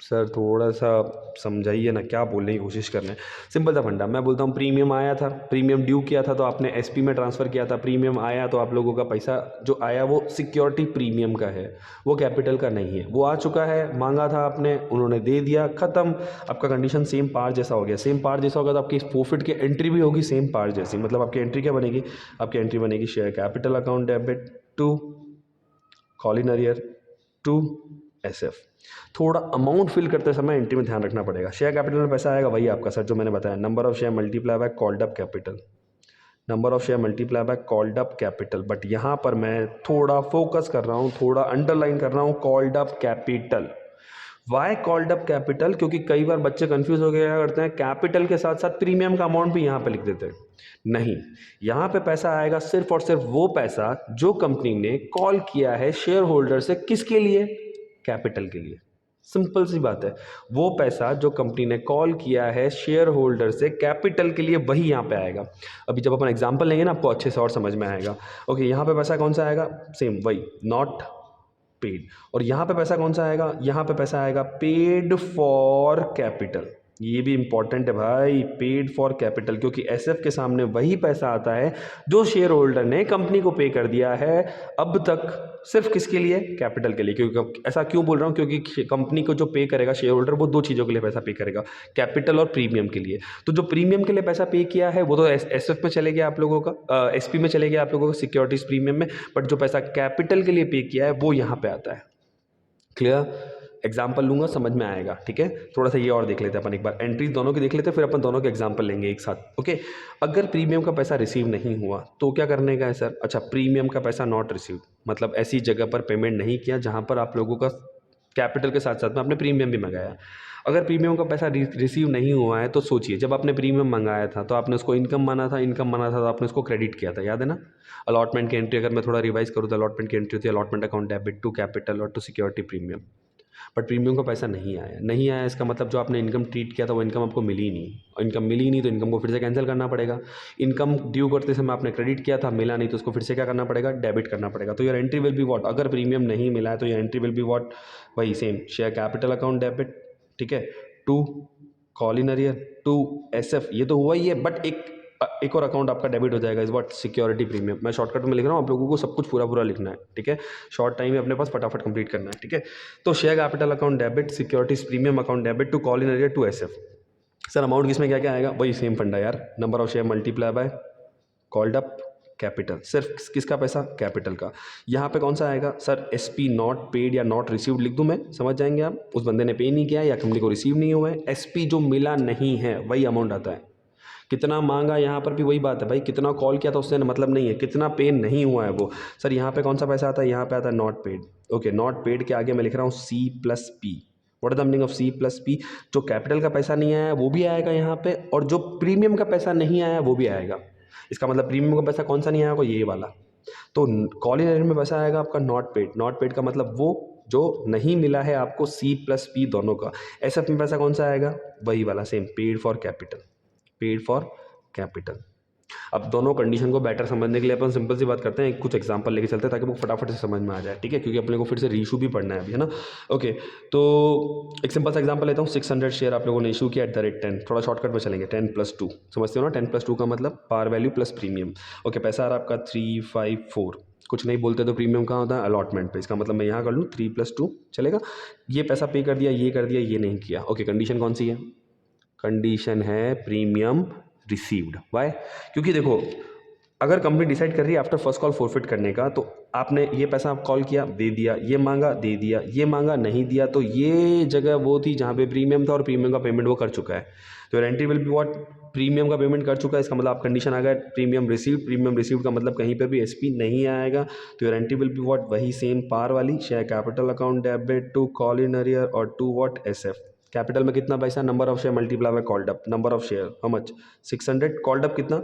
सर थोड़ा सा समझाइए ना, क्या बोलने की कोशिश कर रहे हैं? सिंपल सा फंडा, मैं बोलता हूँ प्रीमियम आया था, प्रीमियम ड्यू किया था तो आपने एसपी में ट्रांसफ़र किया था, प्रीमियम आया तो आप लोगों का पैसा जो आया वो सिक्योरिटी प्रीमियम का है, वो कैपिटल का नहीं है। वो आ चुका है, मांगा था आपने, उन्होंने दे दिया, ख़त्म। आपका कंडीशन सेम पार जैसा हो गया। सेम पार जैसा होगा तो आपकी फोरफिट की एंट्री भी होगी सेम पार जैसी। मतलब आपकी एंट्री क्या बनेगी? आपकी एंट्री बनेगी share capital account debit to call in arrear to SF. थोड़ा अमाउंट फिल करते समय एंट्री में ध्यान रखना पड़ेगा। शेयर कैपिटल में पैसा आएगा वही आपका, सर जो मैंने बताया, number of share multiply by called up capital, number of share multiply by called up capital. But यहाँ पर मैं थोड़ा फोकस कर रहा हूँ, थोड़ा अंडरलाइन कर रहा हूँ, called up capital. Why called up capital? क्योंकि कई बार बच्चे कंफ्यूज हो गए, क्या करते हैं कैपिटल के साथ साथ प्रीमियम का अमाउंट भी यहाँ पे लिख देते हैं। नहीं, यहाँ पे पैसा आएगा सिर्फ और सिर्फ वो पैसा जो कंपनी ने कॉल किया है शेयर होल्डर से, किसके लिए? कैपिटल के लिए। सिंपल सी बात है, वो पैसा जो कंपनी ने कॉल किया है शेयर होल्डर से कैपिटल के लिए, वही यहाँ पे आएगा। अभी जब अपन एग्जांपल लेंगे ना आपको अच्छे से और समझ में आएगा। ओके, यहाँ पे पैसा कौन सा आएगा? सेम वही, नॉट पेड। और यहाँ पे पैसा कौन सा आएगा? यहाँ पे पैसा आएगा पेड फॉर कैपिटल। ये भी इंपॉर्टेंट है भाई, पेड फॉर कैपिटल, क्योंकि एसएफ के सामने वही पैसा आता है जो शेयर होल्डर ने कंपनी को पे कर दिया है अब तक, सिर्फ किसके लिए? कैपिटल के लिए। क्योंकि ऐसा क्यों बोल रहा हूँ? क्योंकि कंपनी को जो पे करेगा शेयर होल्डर, वो दो चीज़ों के लिए पैसा पे करेगा, कैपिटल और प्रीमियम के लिए। तो जो प्रीमियम के लिए पैसा पे किया है वो तो एसएफ में चले गया आप लोगों का, एसपी में चले गया आप लोगों का, सिक्योरिटीज प्रीमियम में। बट जो पैसा कैपिटल के लिए पे किया है वो यहाँ पे आता है। क्लियर? एग्जाम्पल लूंगा, समझ में आएगा। ठीक है, थोड़ा सा ये और देख लेते हैं अपन, एक बार एंट्रीज दोनों की देख लेते हैं, फिर अपन दोनों के एग्जाम्पल लेंगे एक साथ। ओके, अगर प्रीमियम का पैसा रिसीव नहीं हुआ तो क्या करने का है सर? अच्छा, प्रीमियम का पैसा नॉट रिसीव, मतलब ऐसी जगह पर पेमेंट नहीं किया जहां पर आप लोगों का कैपिटल के साथ साथ में आपने प्रीमियम भी मंगाया। अगर प्रीमियम का पैसा रिसीव नहीं हुआ है तो सोचिए, जब आपने प्रीमियम मंगाया था तो आपने उसको इनकम माना था, इनकम माना था तो आपने उसको क्रेडिट किया था, याद है ना? अलॉटमेंट की एंट्री अगर मैं थोड़ा रिवाइज करूँ तो अलॉटमेंट की एंट्री थी allotment account debit to capital और to security premium. But premium का पैसा नहीं आया, नहीं आया इसका मतलब जो आपने इनकम ट्रीट किया था वो इनकम आपको मिली नहीं, और इनकम मिली नहीं तो इनकम को फिर से कैंसिल करना पड़ेगा। इनकम ड्यू करते समय आपने क्रेडिट किया था, मिला नहीं तो उसको फिर से क्या करना पड़ेगा? डेबिट करना पड़ेगा। तो your entry will be what? अगर प्रीमियम नहीं मिला है तो your entry will be what? वही same, share capital account debit, ठीक है, to call in arrear to SF. ये तो हुआ ही है, बट एक और अकाउंट आपका डेबिट हो जाएगा, इज व्हाट? Security premium. मैं शॉर्टकट में लिख रहा हूँ, आप लोगों को सब कुछ पूरा पूरा लिखना है, ठीक है? शॉर्ट टाइम में अपने पास फटाफट कंप्लीट करना है, ठीक है? तो share capital account debit, securities premium account debit to call in arrear to SF. Sir amount किसमें क्या क्या आएगा? वही सेम फंडा यार, number of share multiply by called up capital. सिर्फ किसका पैसा? कैपिटल का। यहाँ पे कौन सा आएगा सर? एसपी नॉट पेड या नॉट रिसीव्ड लिख दूँ मैं, समझ जाएंगे आप। उस बंदे ने पे नहीं किया या कंपनी को रिसीव नहीं हुआ है, एसपी जो मिला नहीं है वही अमाउंट आता है। कितना मांगा, यहाँ पर भी वही बात है भाई, कितना कॉल किया था उससे मतलब नहीं है, कितना पे नहीं हुआ है वो। सर यहाँ पे कौन सा पैसा आता है? यहाँ पे आता है not paid. Okay, not paid के आगे मैं लिख रहा हूँ C plus P. What is the meaning of C plus P? जो कैपिटल का पैसा नहीं आया वो भी आएगा यहाँ पे, और जो प्रीमियम का पैसा नहीं आया वो भी आएगा। इसका मतलब प्रीमियम का पैसा कौन सा नहीं आएगा? ये वाला। तो कॉल इन एरियर में पैसा आएगा आपका नॉट पेड। नॉट पेड का मतलब वो जो नहीं मिला है आपको C प्लस पी दोनों का। एसएफ में पैसा कौन सा आएगा, वही वाला same, paid for capital, paid for capital. अब दोनों कंडीशन को बेटर समझने के लिए अपन सिंपल सी बात करते हैं, कुछ एग्जांपल लेके चलते हैं ताकि वो फटाफट से समझ में आ जाए, ठीक है, क्योंकि अपने को फिर से रीइशू भी पढ़ना है अभी, है ना। ओके, तो एक सिंपल सा एग्जांपल लेता हूँ, 600 शेयर आप लोगों ने इशू किया @10, थोड़ा शॉर्टकट में चलेंगे, 10 + 2 समझते हो ना, 10 + 2 का मतलब par value plus premium. Okay, पैसा आ रहा है आपका 354, कुछ नहीं बोलते तो प्रीमियम कहाँ होता है, अलॉटमेंट पे, इसका मतलब मैं यहाँ कर लूँ 3 + 2 चलेगा। ये पैसा पे कर दिया, ये कर दिया, ये नहीं किया। ओके, कंडीशन कौन सी है, कंडीशन है प्रीमियम रिसीव्ड। वाई, क्योंकि देखो अगर कंपनी डिसाइड कर रही है आफ्टर फर्स्ट कॉल फोरफिट करने का, तो आपने ये पैसा आप कॉल किया, दे दिया, ये मांगा, दे दिया, ये मांगा, नहीं दिया, तो ये जगह वो थी जहाँ पे प्रीमियम था और प्रीमियम का पेमेंट वो कर चुका है, तो entry will be what, premium का पेमेंट कर चुका है, इसका मतलब आप कंडीशन आ गया प्रीमियम रिसीव्ड। प्रीमियम रिसीव्ड का मतलब कहीं पर भी एसपी नहीं आएगा, तो एंट्री विल बी व्हाट, वही सेम पार वाली, share capital account debit to call in arrear और टू व्हाट एसएफ। कैपिटल में कितना पैसा, number of share multiply by called up, number of share how much 600, called up कितना,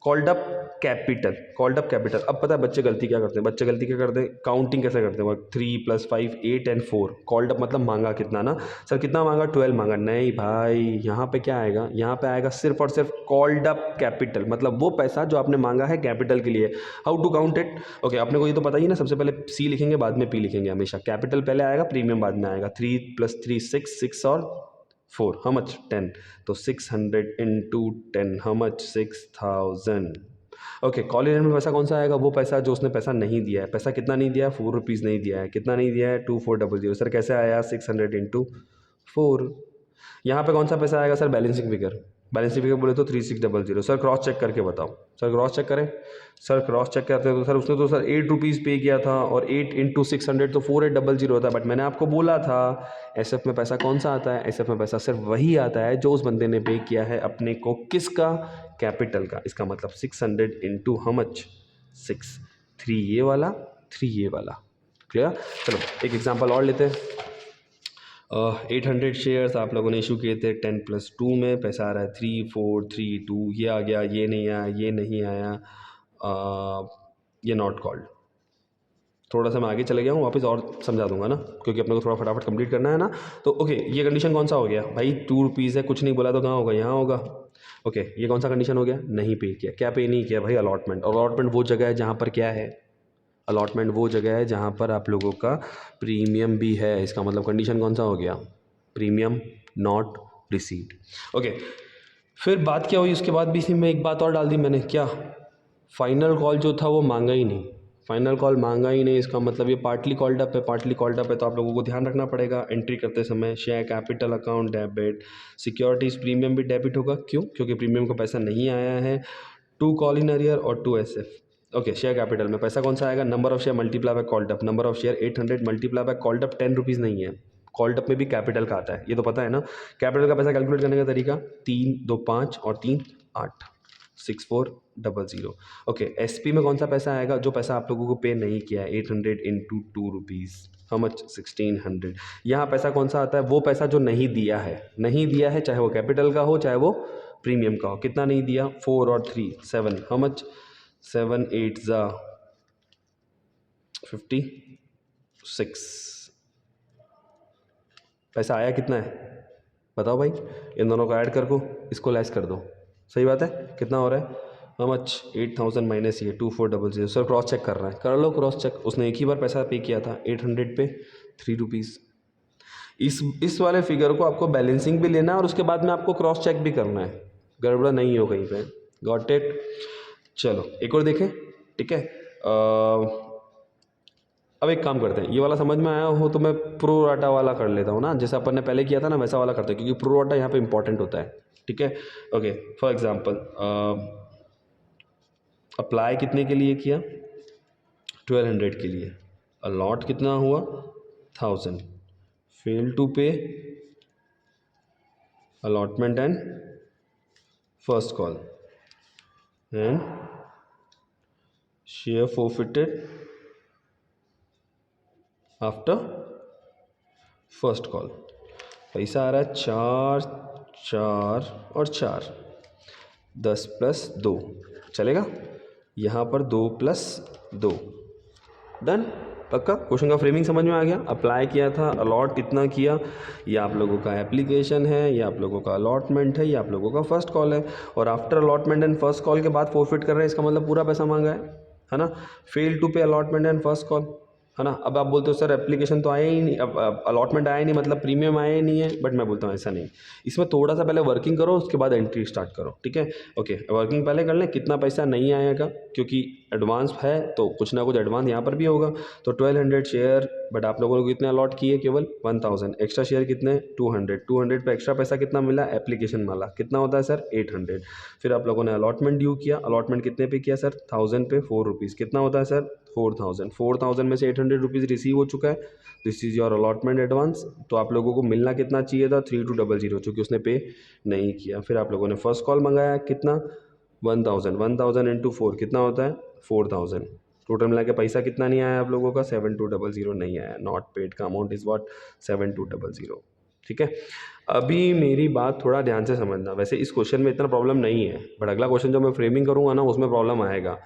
called up capital, called up capital. अब पता है बच्चे गलती क्या करते हैं, बच्चे गलती क्या करते हैं, काउंटिंग कैसे करते हैं, 3 + 5 8 और 4, कॉल्ड अप मतलब मांगा कितना ना, सर कितना मांगा 12 मांगा, नहीं भाई, यहाँ पे क्या आएगा, यहाँ पे आएगा सिर्फ और सिर्फ कॉल्ड अप कैपिटल, मतलब वो पैसा जो आपने मांगा है कैपिटल के लिए। How to count it, okay, आपने को ये तो पता ही ना, सबसे पहले सी लिखेंगे बाद में पी लिखेंगे, हमेशा कैपिटल पहले आएगा प्रीमियम बाद में आएगा। 3 + 3 6 और 4 हाउ मच 10, तो 600 × 10 how much 6000। Okay, call in में पैसा कौन सा आएगा, वो पैसा जो उसने पैसा नहीं दिया है। पैसा कितना नहीं दिया है, 4 रुपीज़ नहीं दिया है, कितना नहीं दिया है 2400। सर कैसे आया, 600 × 4। यहाँ पे कौन सा पैसा आएगा sir, balancing figure, balancing figure बोले तो 3600। सर क्रॉस चेक करके बताओ, सर क्रॉस चेक करें, सर क्रॉस चेक करते तो सर उसने तो सर 8 रुपीज़ पे किया था और 8 × 600 तो 4800 होता है। बट मैंने आपको बोला था एसएफ में पैसा कौन सा आता है, एसएफ में पैसा सिर्फ वही आता है जो उस बंदे ने पे किया है अपने को, किसका, कैपिटल का। इसका मतलब 600 × हाउ मच 6, 3 ये वाला 3 ये वाला, क्लियर। चलो एक एग्जांपल और लेते हैं। 800 शेयर्स आप लोगों ने इशू किए थे 10 + 2 में, पैसा आ रहा है 3432, ये आ गया, ये नहीं आया, ये नहीं आया, ये नॉट कॉल्ड। थोड़ा सा मैं आगे चले गया हूँ, वापस और समझा दूंगा ना, क्योंकि अपने को थोड़ा फटाफट कंप्लीट करना है ना। तो ओके, ये कंडीशन कौन सा हो गया भाई, 2 रुपीज़ है, कुछ नहीं बोला तो कहाँ होगा, यहाँ होगा। ओके, ये कौन सा कंडीशन हो गया, नहीं पे किया, क्या पे नहीं किया भाई, अलॉटमेंट। और अलॉटमेंट वो जगह है जहाँ पर क्या है, अलॉटमेंट वो जगह है जहाँ पर आप लोगों का प्रीमियम भी है, इसका मतलब कंडीशन कौन सा हो गया, प्रीमियम नॉट रिसीव्ड। ओके, फिर बात क्या हुई उसके बाद भी, इसी में एक बात और डाल दी मैंने, क्या, फाइनल कॉल जो था वो मांगा ही नहीं, फाइनल कॉल मांगा ही नहीं, इसका मतलब ये पार्टली कॉल्ड अप है, पार्टली कॉल्ड अप है, तो आप लोगों को ध्यान रखना पड़ेगा एंट्री करते समय, share capital account debit, securities premium भी डेबिट होगा, क्यों, क्योंकि प्रीमियम का पैसा नहीं आया है, टू कॉल इन अरियर और 2 एसएफ। ओके, शेयर कैपिटल में पैसा कौन सा आएगा, number of share multiply by called up, number of share 800 multiply by called up, 10 rupees नहीं है, कॉल्ड अप में भी कैपिटल का आता है, ये तो पता है ना। कैपिटल का पैसा कैलकुलेट करने का तरीका, 3 2 5 और 3 8, 6400। ओके, एसपी में कौन सा पैसा आएगा, जो पैसा आप लोगों को पे नहीं किया है, 800 × 2 रुपीज़ हाउ मच 1600। यहाँ पैसा कौन सा आता है, वो पैसा जो नहीं दिया है, नहीं दिया है, चाहे वो कैपिटल का हो चाहे वो प्रीमियम का हो। कितना नहीं दिया, 4 और 3 7 हाउ मच 7 8 56। पैसा आया कितना है बताओ भाई, इन दोनों को ऐड कर को, इसको लेस कर दो, सही बात है, कितना हो रहा है, हाउ मच 8000 माइनस ये 2400। सर क्रॉस चेक कर रहा है, कर लो क्रॉस चेक, उसने एक ही बार पैसा पे किया था 800 पे 3 रुपीज़। इस वाले फिगर को आपको बैलेंसिंग भी लेना है और उसके बाद में आपको क्रॉस चेक भी करना है, गड़बड़ा नहीं हो कहीं पे, गॉट इट। चलो एक और देखें, ठीक है। अब एक काम करते हैं, ये वाला समझ में आया हो तो मैं प्रो राटा वाला कर लेता हूँ ना, जैसे अपन ने पहले किया था ना वैसा वाला करते हैं, क्योंकि प्रो राटा यहाँ पे इंपॉर्टेंट होता है, ठीक है। ओके, फॉर एग्जांपल अप्लाई कितने के लिए किया, 1200 के लिए, अलॉट कितना हुआ 1000, फेल टू पे allotment and first call and share forfeited after first call. पैसा आ रहा है 4 4 और 4, 10 + 2 चलेगा, यहाँ पर 2 + 2 डन। पक्का? क्वेश्चन का फ्रेमिंग समझ में आ गया? अप्लाई किया था, अलॉट इतना किया, ये आप लोगों का एप्लीकेशन है, ये आप लोगों का अलॉटमेंट है, ये आप लोगों का फर्स्ट कॉल है, और after allotment and first call के बाद फोरफिट कर रहे हैं, इसका मतलब पूरा पैसा मांगा है ना? फेल टू पे अलॉटमेंट एंड फर्स्ट कॉल, है ना? अब आप बोलते हो सर एप्लीकेशन तो आया ही नहीं, अब अलॉटमेंट आया ही नहीं, मतलब प्रीमियम आया ही नहीं है, बट मैं बोलता हूँ ऐसा नहीं, इसमें थोड़ा सा पहले वर्किंग करो, उसके बाद एंट्री स्टार्ट करो, ठीक है? ओके, वर्किंग पहले कर लें। कितना पैसा नहीं आएगा, क्योंकि एडवांस है तो कुछ ना कुछ एडवांस यहाँ पर भी होगा, तो 1200 शेयर, बट आप लोगों को कितने अलॉट किए? केवल 1000। एक्स्ट्रा शेयर कितने? 200 पे एक्स्ट्रा पैसा कितना मिला? एप्लीकेशन वाला कितना होता है सर? 800। फिर आप लोगों ने अलॉटमेंट ड्यू किया, अलॉटमेंट कितने पे किया सर? 1000 पे 4 रुपीज़, कितना होता है सर? 4000 में से 800 रुपीज़ रिसीव हो चुका है, this is your allotment advance. तो आप लोगों को मिलना कितना चाहिए था? 3200, चूँकि उसने पे नहीं किया। फिर आप लोगों ने फर्स्ट कॉल मंगाया, कितना? 1000 इंटू 4 कितना होता है? 4000। टोटल मिला के पैसा कितना नहीं आया आप लोगों का? 7200 नहीं आया। नॉट पेड का अमाउंट इज़ वॉट? 7200, ठीक है? अभी मेरी बात थोड़ा ध्यान से समझना, वैसे इस क्वेश्चन में इतना प्रॉब्लम नहीं है, बट अगला क्वेश्चन जो मैं फ्रेमिंग करूँगा ना, उसमें प्रॉब्लम आएगा।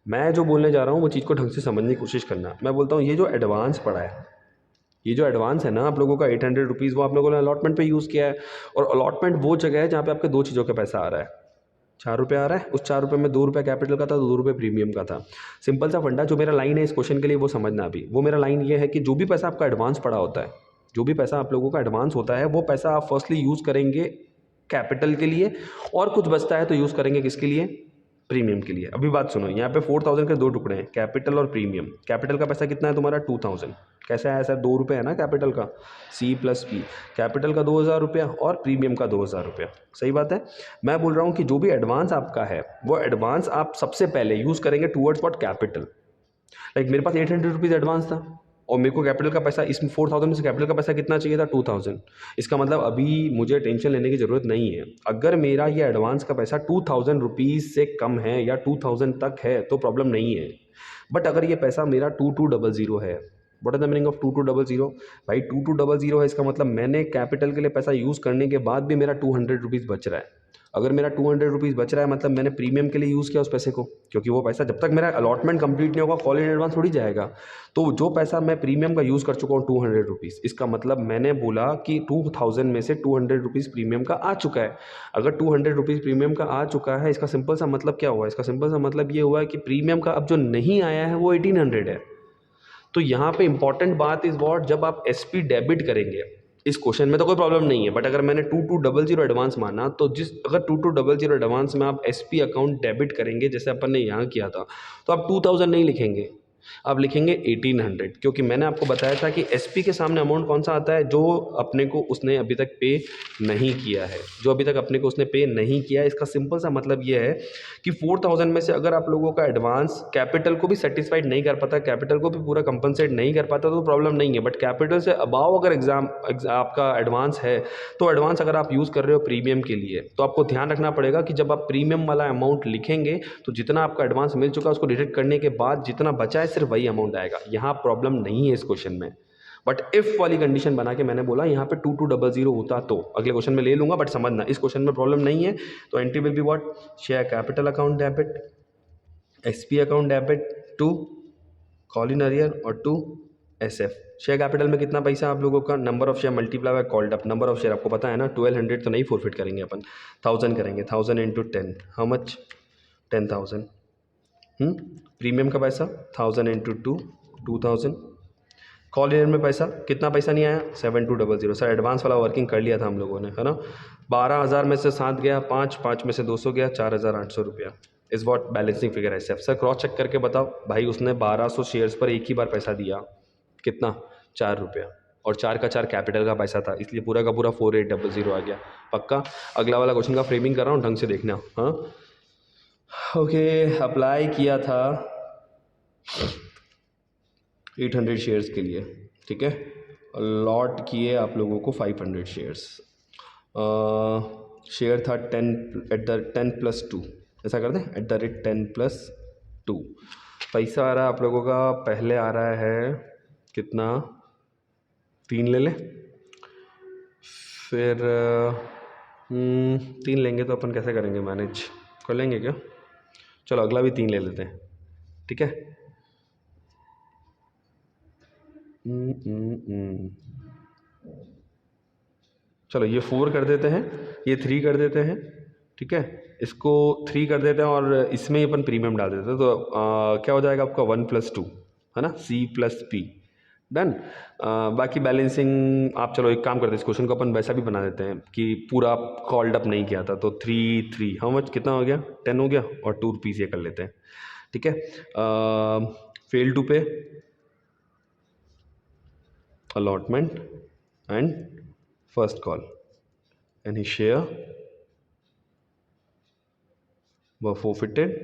मैं जो बोलने जा रहा हूँ वो चीज़ को ढंग से समझने की कोशिश करना। मैं बोलता हूँ ये जो एडवांस पड़ा है, ये जो एडवांस है ना आप लोगों का 800 रुपीज़, वो आप लोगों ने अलॉटमेंट पे यूज़ किया है, और अलॉटमेंट वो जगह है जहाँ पे आपके दो चीज़ों का पैसा आ रहा है। 4 रुपये आ रहा है, उस 4 रुपये में 2 रुपये कैपिटल का था, 2 रुपये प्रीमियम का था। सिंपल सा फंडा, जो मेरा लाइन है इस क्वेश्चन के लिए वो समझना अभी। वो मेरा लाइन ये है कि जो भी पैसा आपका एडवांस पड़ा होता है, जो भी पैसा आप लोगों का एडवांस होता है, वो पैसा आप फर्स्टली यूज़ करेंगे कैपिटल के लिए, और कुछ बचता है तो यूज़ करेंगे किसके लिए? प्रीमियम के लिए। अभी बात सुनो, यहाँ पे 4000 के दो टुकड़े हैं, कैपिटल और प्रीमियम। कैपिटल का पैसा कितना है तुम्हारा? 2000। कैसे आया सर? 2 रुपये है ना कैपिटल का, सी प्लस पी। कैपिटल का 2000 रुपया और प्रीमियम का 2000 रुपया, सही बात है? मैं बोल रहा हूँ कि जो भी एडवांस आपका है, वो एडवांस आप सबसे पहले यूज़ करेंगे टूवर्ड्स व्हाट? कैपिटल। लाइक मेरे पास 800 रुपीज़ एडवांस था, और मेरे को कैपिटल का पैसा, इसमें 4000 में से कैपिटल का पैसा कितना चाहिए था? 2000। इसका मतलब अभी मुझे टेंशन लेने की ज़रूरत नहीं है। अगर मेरा ये एडवांस का पैसा 2000 रुपीज़ से कम है या 2000 तक है तो प्रॉब्लम नहीं है। बट अगर ये पैसा मेरा 2200 है, what is the meaning of 2200? भाई 2200 है, इसका मतलब मैंने कैपिटल के लिए पैसा यूज़ करने के बाद भी मेरा 200 रुपीज़ बच रहा है। अगर मेरा 200 रुपीज़ बच रहा है, मतलब मैंने प्रीमियम के लिए यूज़ किया उस पैसे को, क्योंकि वो पैसा जब तक मेरा अलॉटमेंट कंप्लीट नहीं होगा, कॉल इन एडवांस थोड़ी जाएगा। तो जो पैसा मैं प्रीमियम का यूज़ कर चुका हूँ 200 रुपीज़, इसका मतलब मैंने बोला कि 2000 में से 200 रुपीज़ प्रीमियम का आ चुका है। अगर 200 रुपीज़ प्रीमियम का आ चुका है, इसका सिंपल सा मतलब क्या हुआ? इसका सिंपल सा मतलब ये हुआ है कि प्रीमियम का अब जो नहीं आया है वो 1800 है। तो यहाँ पे इंपॉर्टेंट बात इस वॉट, जब आप एसपी डेबिट करेंगे, इस क्वेश्चन में तो कोई प्रॉब्लम नहीं है, बट अगर मैंने 2200 एडवांस माना, तो अगर 2200 एडवांस में आप एसपी अकाउंट डेबिट करेंगे, जैसे अपन ने यहाँ किया था, तो आप 2000 नहीं लिखेंगे, आप लिखेंगे 1800, क्योंकि मैंने आपको बताया था कि एसपी के सामने अमाउंट कौन सा आता है? जो अपने को उसने अभी तक पे नहीं किया है, जो अभी तक अपने को उसने पे नहीं किया है। इसका सिंपल सा मतलब ये है कि 4000 में से अगर आप लोगों का एडवांस कैपिटल को भी सेटिस्फाइड नहीं कर पाता, कैपिटल को भी पूरा कंपनसेट नहीं कर पाता, तो प्रॉब्लम नहीं है। बट कैपिटल से अबाव अगर आपका एडवांस है, तो एडवांस अगर आप यूज़ कर रहे हो प्रीमियम के लिए, तो आपको ध्यान रखना पड़ेगा कि जब आप प्रीमियम वाला अमाउंट लिखेंगे, तो जितना आपका एडवांस मिल चुका है उसको डिडक्ट करने के बाद जितना बचा है सिर्फ वही अमाउंट आएगा। यहाँ प्रॉब्लम नहीं है इस क्वेश्चन में। बट इफ वाली कंडीशन बना के मैंने बोला यहाँ पे 2200 होता तो अगले क्वेश्चन में ले लूंगा, बट समझना इस क्वेश्चन में प्रॉब्लम नहीं है। तो entry will be what? Share capital account debit, SP account debit to call in arrear और टू एसएफ। शेयर कैपिटल में कितना पैसा आप लोगों का? Number of share multiply by called up. Number of share आपको पता है ना, 1200 तो नहीं फोरफिट करेंगे अपन, 1000 करेंगे। 1000 इंटू 10, हाउ मच? 10,000। प्रीमियम का पैसा 1000 इंटू 2, 2000। कॉल ईयर में पैसा कितना? पैसा नहीं आया, 7200। सर एडवांस वाला वर्किंग कर लिया था हम लोगों ने, है ना? 12000 में से 7 गया, 5 में से 200 गया, 4800 रुपया इस वॉट बैलेंसिंग फिगर है। सर क्रॉस चेक करके बताओ भाई, उसने 1200 शेयर्स पर एक ही बार पैसा दिया, कितना? 4 रुपया, और 4 का 4 कैपिटल का पैसा था, इसलिए पूरा का पूरा 4800 आ गया। पक्का? अगला वाला क्वेश्चन का फ्रेमिंग कर रहा हूँ, ढंग से देखना। हाँ ओके, अप्लाई किया था 800 शेयर्स के लिए, ठीक है? लॉट किए आप लोगों को 500 शेयर्स। शेयर था 10+2, ऐसा कर दें, @10+2। पैसा आ रहा है आप लोगों का, पहले आ रहा है कितना? 3 ले लें, फिर 3 लेंगे तो अपन कैसे करेंगे? मैनेज कर लेंगे क्या? चलो अगला भी 3 ले लेते हैं, ठीक है? चलो ये 4 कर देते हैं, ये 3 कर देते हैं, ठीक है, इसको 3 कर देते हैं और इसमें ही अपन प्रीमियम डाल देते हैं, तो क्या हो जाएगा आपका 1+2, है ना, C+P, डन। बाकी बैलेंसिंग आप चलो एक काम करते हैं, इस क्वेश्चन को अपन वैसा भी बना देते हैं कि पूरा कॉल्ड अप नहीं किया था, तो 3 हाउ मच कितना हो गया, 10 हो गया, और 2 रुपीज़ ये कर लेते हैं, ठीक है। फेल टू पे, allotment and first call, and his share were forfeited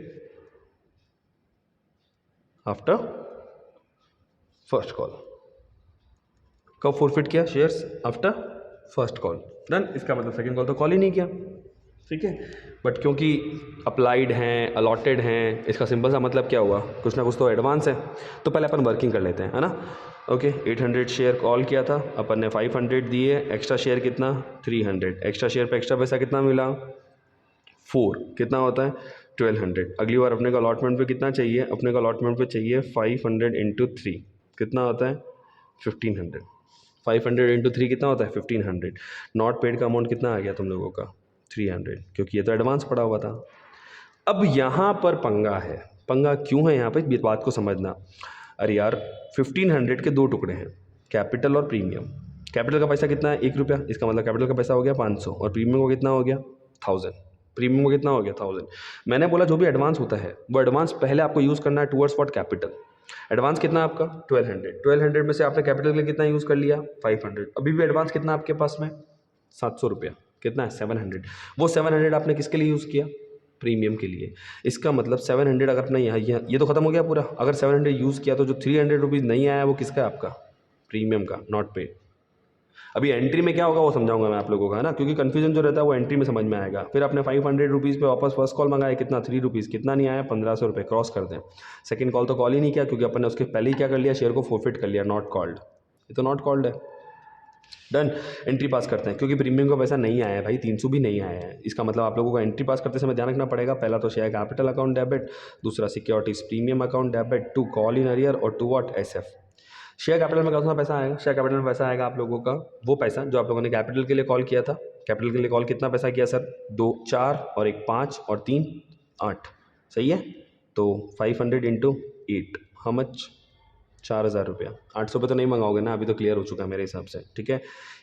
after first call। कब फॉरफिट किया shares, after first call, done. इसका मतलब सेकंड कॉल तो कॉल ही नहीं किया, ठीक है। बट क्योंकि अप्लाइड हैं, अलॉटेड हैं, इसका सिंपल सा मतलब क्या हुआ, कुछ ना कुछ तो एडवांस है, तो पहले अपन वर्किंग कर लेते हैं, है ना। ओके 800 शेयर कॉल किया था अपन ने, 500 दिए, एक्स्ट्रा शेयर कितना 300, एक्स्ट्रा शेयर पे एक्स्ट्रा पैसा कितना मिला 4, कितना होता है 1200। अगली बार अपने को अलॉटमेंट पे कितना चाहिए, अपने को अलॉटमेंट पे चाहिए 500 इंटू 3, कितना होता है 1500। 500 इंटू 3 कितना होता है 1500। नॉट पेड का अमाउंट कितना आ गया तुम लोगों का 300, क्योंकि ये तो एडवांस पड़ा हुआ था। अब यहाँ पर पंगा है, पंगा क्यों है यहाँ पे, बात को समझना। अरे यार 1500 के 2 टुकड़े हैं, कैपिटल और प्रीमियम। कैपिटल का पैसा कितना है 1 रुपया, इसका मतलब कैपिटल का पैसा हो गया 500, और प्रीमियम को कितना हो गया 1000। प्रीमियम को कितना हो गया 1000। मैंने बोला जो भी एडवांस होता है वो एडवांस पहले आपको यूज़ करना है टूवर्ड्स व्हाट, कैपिटल। एडवांस कितना है आपका 1200 में से आपने कैपिटल के लिए कितना यूज़ कर लिया 500। अभी भी एडवांस कितना आपके पास में 700 रुपया, कितना है 700। वो 700 आपने किसके लिए यूज़ किया, प्रीमियम के लिए। इसका मतलब 700 अगर अपना यहाँ ये तो खत्म हो गया पूरा। अगर 700 यूज़ किया तो जो 300 रुपीज़ नहीं आया वो किसका है, आपका प्रीमियम का, नॉट पेड। अभी एंट्री में क्या होगा वो समझाऊंगा मैं आप लोगों का, है ना, क्योंकि कन्फ्यूजन जो रहता है वो एंट्री में समझ में आएगा। फिर आपने 500 रुपीज़ पे वापस फर्स्ट कॉल मंगाया, कितना 3 रुपीज़, कितना नहीं आया 1500 रुपये, क्रॉस कर दें। सेकंड कॉल तो कॉल ही नहीं किया, क्योंकि अपन ने उसके पहले ही क्या कर लिया, शेयर को फोरफिट कर लिया, नॉट कॉल्ड। ये तो नॉट कॉल्ड है, डन। एंट्री पास करते हैं, क्योंकि प्रीमियम का पैसा नहीं आया है भाई, 300 भी नहीं आया है। इसका मतलब आप लोगों को एंट्री पास करते समय ध्यान रखना पड़ेगा, पहला तो शेयर कैपिटल अकाउंट डेबिट, दूसरा securities premium account debit, 2 call in arrear, और 2 व्हाट SF। शेयर कैपिटल में कौन सा पैसा आएगा, शेयर कैपिटल में पैसा आएगा आप लोगों का वो पैसा जो आप लोगों ने कैपिटल के लिए कॉल किया था। कैपिटल के लिए कॉल कितना पैसा किया सर, 2 4 और 1 5 और 3 8, सही है। तो 500 इंटू 8 हाउ मच, 4000 रुपया। 800 पे तो नहीं मंगाओगे ना, अभी तो क्लियर हो चुका है मेरे हिसाब से, ठीक है।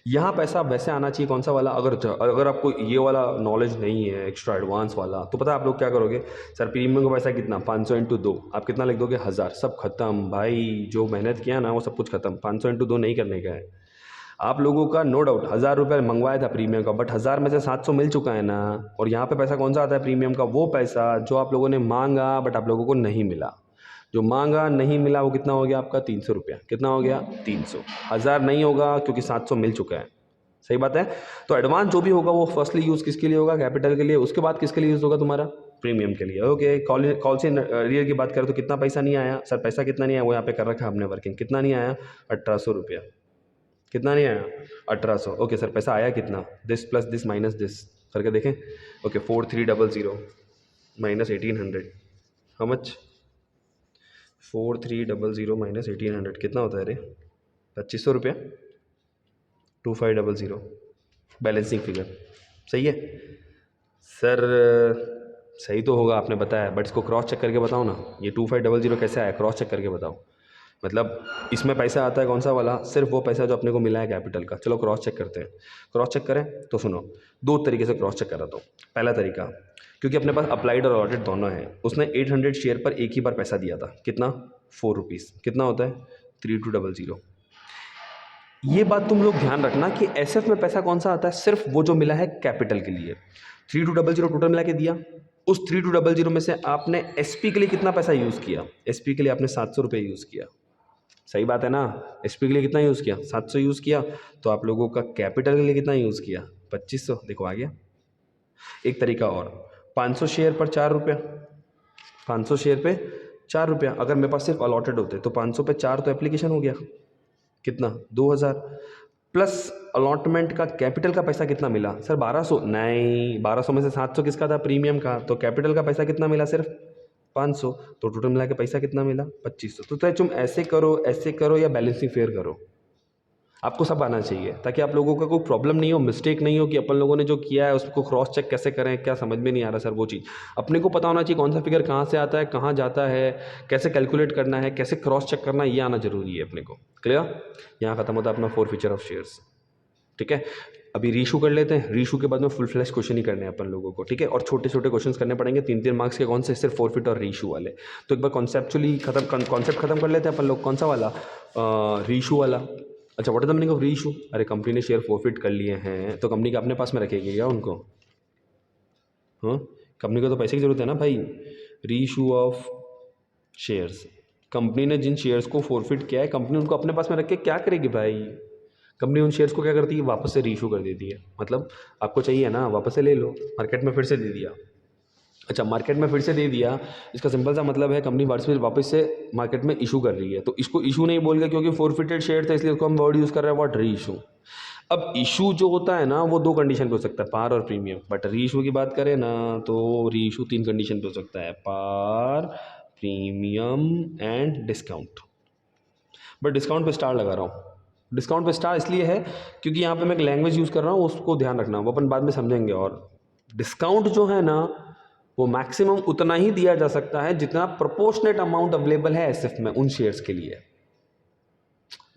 यहाँ पैसा वैसे आना चाहिए कौन सा वाला, अगर आपको ये वाला नॉलेज नहीं है एक्स्ट्रा एडवांस वाला, तो पता है आप लोग क्या करोगे, सर प्रीमियम का पैसा कितना 500 इंटू 2, आप कितना लिख दोगे 1000, सब खत्म भाई, जो मेहनत किया ना वो सब कुछ खत्म। 500 इंटू 2 नहीं करने का है आप लोगों का, नो डाउट 1000 रुपये मंगवाया था प्रीमियम का, बट 1000 में से 700 मिल चुका है ना। और यहाँ पे पैसा कौन सा आता है प्रीमियम का, वो पैसा जो आप लोगों ने मांगा बट आप लोगों को नहीं मिला। जो मांगा नहीं मिला वो कितना हो गया आपका 300 रुपया, कितना हो गया 300। 1000 नहीं होगा क्योंकि 700 मिल चुका है, सही बात है। तो एडवांस जो भी होगा वो फर्स्टली यूज़ किसके लिए होगा, कैपिटल के लिए, उसके बाद किसके लिए यूज़ होगा तुम्हारा प्रीमियम के लिए। ओके कॉल से रियर की बात करें तो कितना पैसा नहीं आया सर, पैसा कितना नहीं आया वो यहाँ पे कर रखा है हमने वर्किंग, कितना नहीं आया 1800 रुपया, कितना नहीं आया 1800। ओके सर पैसा आया कितना, this plus this minus this करके देखें। Okay 4300 minus 1800 how much, 4300 minus 1800 कितना होता है रे 2500 रुपया, 2500 बैलेंसिंग फिगर, सही है सर। सही तो होगा आपने बताया, बट इसको क्रॉस चेक करके बताओ ना, ये 2500 कैसे आया, क्रॉस चेक करके बताओ। मतलब इसमें पैसा आता है कौन सा वाला, सिर्फ वो पैसा जो अपने को मिला है कैपिटल का। चलो क्रॉस चेक करते हैं, क्रॉस चेक करें तो सुनो, 2 तरीके से क्रॉस चेक करा दो। पहला तरीका, क्योंकि अपने पास अप्लाइड और अलॉटेड दोनों हैं, उसने 800 शेयर पर एक ही बार पैसा दिया था, कितना 4 रुपीज़, कितना होता है 3200। ये बात तुम लोग ध्यान रखना कि SF में पैसा कौन सा आता है, सिर्फ वो जो मिला है कैपिटल के लिए। 3200 टोटल मिला के दिया, उस 3200 में से आपने SP के लिए कितना पैसा यूज़ किया, SP के लिए आपने 700 रुपये यूज़ किया, सही बात है ना। SP के लिए कितना यूज़ किया 700 यूज़ किया, तो आप लोगों का कैपिटल के लिए कितना यूज़ किया 2500, देखो आ गया। एक तरीका और, 500 शेयर पर 4 रुपया, 500 शेयर पे 4 रुपया, अगर मेरे पास सिर्फ अलॉटेड होते तो 500 पे 4 तो एप्लीकेशन हो गया, कितना 2000, प्लस अलॉटमेंट का कैपिटल का पैसा कितना मिला सर 1200, नहीं 1200 में से 700 किसका था प्रीमियम का, तो कैपिटल का पैसा कितना मिला सिर्फ 500, तो टोटल मिला के पैसा कितना मिला 2500। तो चाहे तुम ऐसे करो या बैलेंसिंग फेयर करो, आपको सब आना चाहिए ताकि आप लोगों का कोई प्रॉब्लम नहीं हो, मिस्टेक नहीं हो कि अपन लोगों ने जो किया है उसको क्रॉस चेक कैसे करें, क्या समझ में नहीं आ रहा सर वो चीज़। अपने को पता होना चाहिए कौन सा फिगर कहाँ से आता है, कहाँ जाता है, कैसे कैलकुलेट करना है, कैसे क्रॉस चेक करना है, ये आना जरूरी है अपने को। क्लियर? यहाँ खत्म होता है अपना फोर फीचर ऑफ शेयर्स। ठीक है, अभी रीशू कर लेते हैं। रीशू के बाद में फुल फ्लैश क्वेश्चन ही करने हैं अपन लोगों को। ठीक है, और छोटे छोटे क्वेश्चंस करने पड़ेंगे 3-3 मार्क्स के। कौन से? सिर्फ फॉरफिट और रीशू वाले। तो एक बार कॉन्सेप्चुअली कॉन्सेप्ट खत्म कर लेते हैं अपन लोग। कौन सा वाला? रीशू वाला। अच्छा, what is the meaning of reissue? अरे कंपनी ने शेयर फॉरफिट कर लिए हैं तो कंपनी का अपने पास में रखेगी क्या उनको? हाँ, कंपनी को तो पैसे की जरूरत है ना भाई। रीशू ऑफ शेयर्स, कंपनी ने जिन शेयर्स को फॉरफिट किया है कंपनी उनको अपने पास में रख के क्या करेगी भाई? कंपनी उन शेयर्स को क्या करती है? वापस से रीशू कर देती है। मतलब आपको चाहिए ना, वापस से ले लो, मार्केट में फिर से दे दिया। अच्छा, मार्केट में फिर से दे दिया, इसका सिंपल सा मतलब है कंपनी वापस से मार्केट में इशू कर रही है। तो इसको इशू नहीं बोल गया क्योंकि फॉरफिटेड शेयर था, इसलिए उसको हम वर्ड यूज़ कर रहे हैं व्हाट? री इशू। अब इशू जो होता है ना वो 2 कंडीशन पे हो सकता है, पार और प्रीमियम। बट री इशू की बात करें ना तो री इशू 3 कंडीशन पे हो सकता है, par, premium and discount. But discount पे स्टार लगा रहा हूँ। डिस्काउंट पे स्टार इसलिए है क्योंकि यहाँ पे मैं एक लैंग्वेज यूज़ कर रहा हूँ, उसको ध्यान रखना, वो अपन बाद में समझेंगे। और डिस्काउंट जो है ना वो मैक्सिमम उतना ही दिया जा सकता है जितना प्रोपोर्शनेट अमाउंट अवेलेबल है एसएफ में उन शेयर्स के लिए।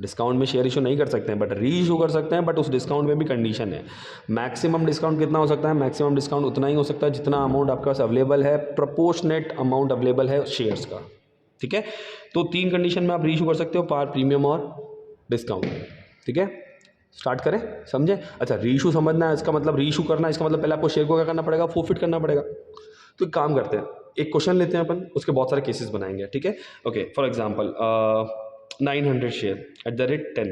डिस्काउंट में शेयर इशू नहीं कर सकते हैं बट री इशू कर सकते हैं। बट उस डिस्काउंट में भी कंडीशन है, मैक्सिमम डिस्काउंट कितना हो सकता है? मैक्सिमम डिस्काउंट उतना ही हो सकता है जितना अमाउंट आपके पास अवेलेबल है, प्रोपोर्शनेट अमाउंट अवेलेबल है शेयर्स का। ठीक है, तो 3 कंडीशन में आप री इशू कर सकते हो, पार, प्रीमियम और डिस्काउंट। ठीक है, स्टार्ट करें, समझे? अच्छा, री इशू समझना है, इसका मतलब री इशू करना है, इसका मतलब पहले आपको शेयर को क्या करना पड़ेगा? फॉरफिट करना पड़ेगा। तो एक काम करते हैं, एक क्वेश्चन लेते हैं अपन, उसके बहुत सारे केसेस बनाएंगे। ठीक है, okay, for example 900 share at the rate 10।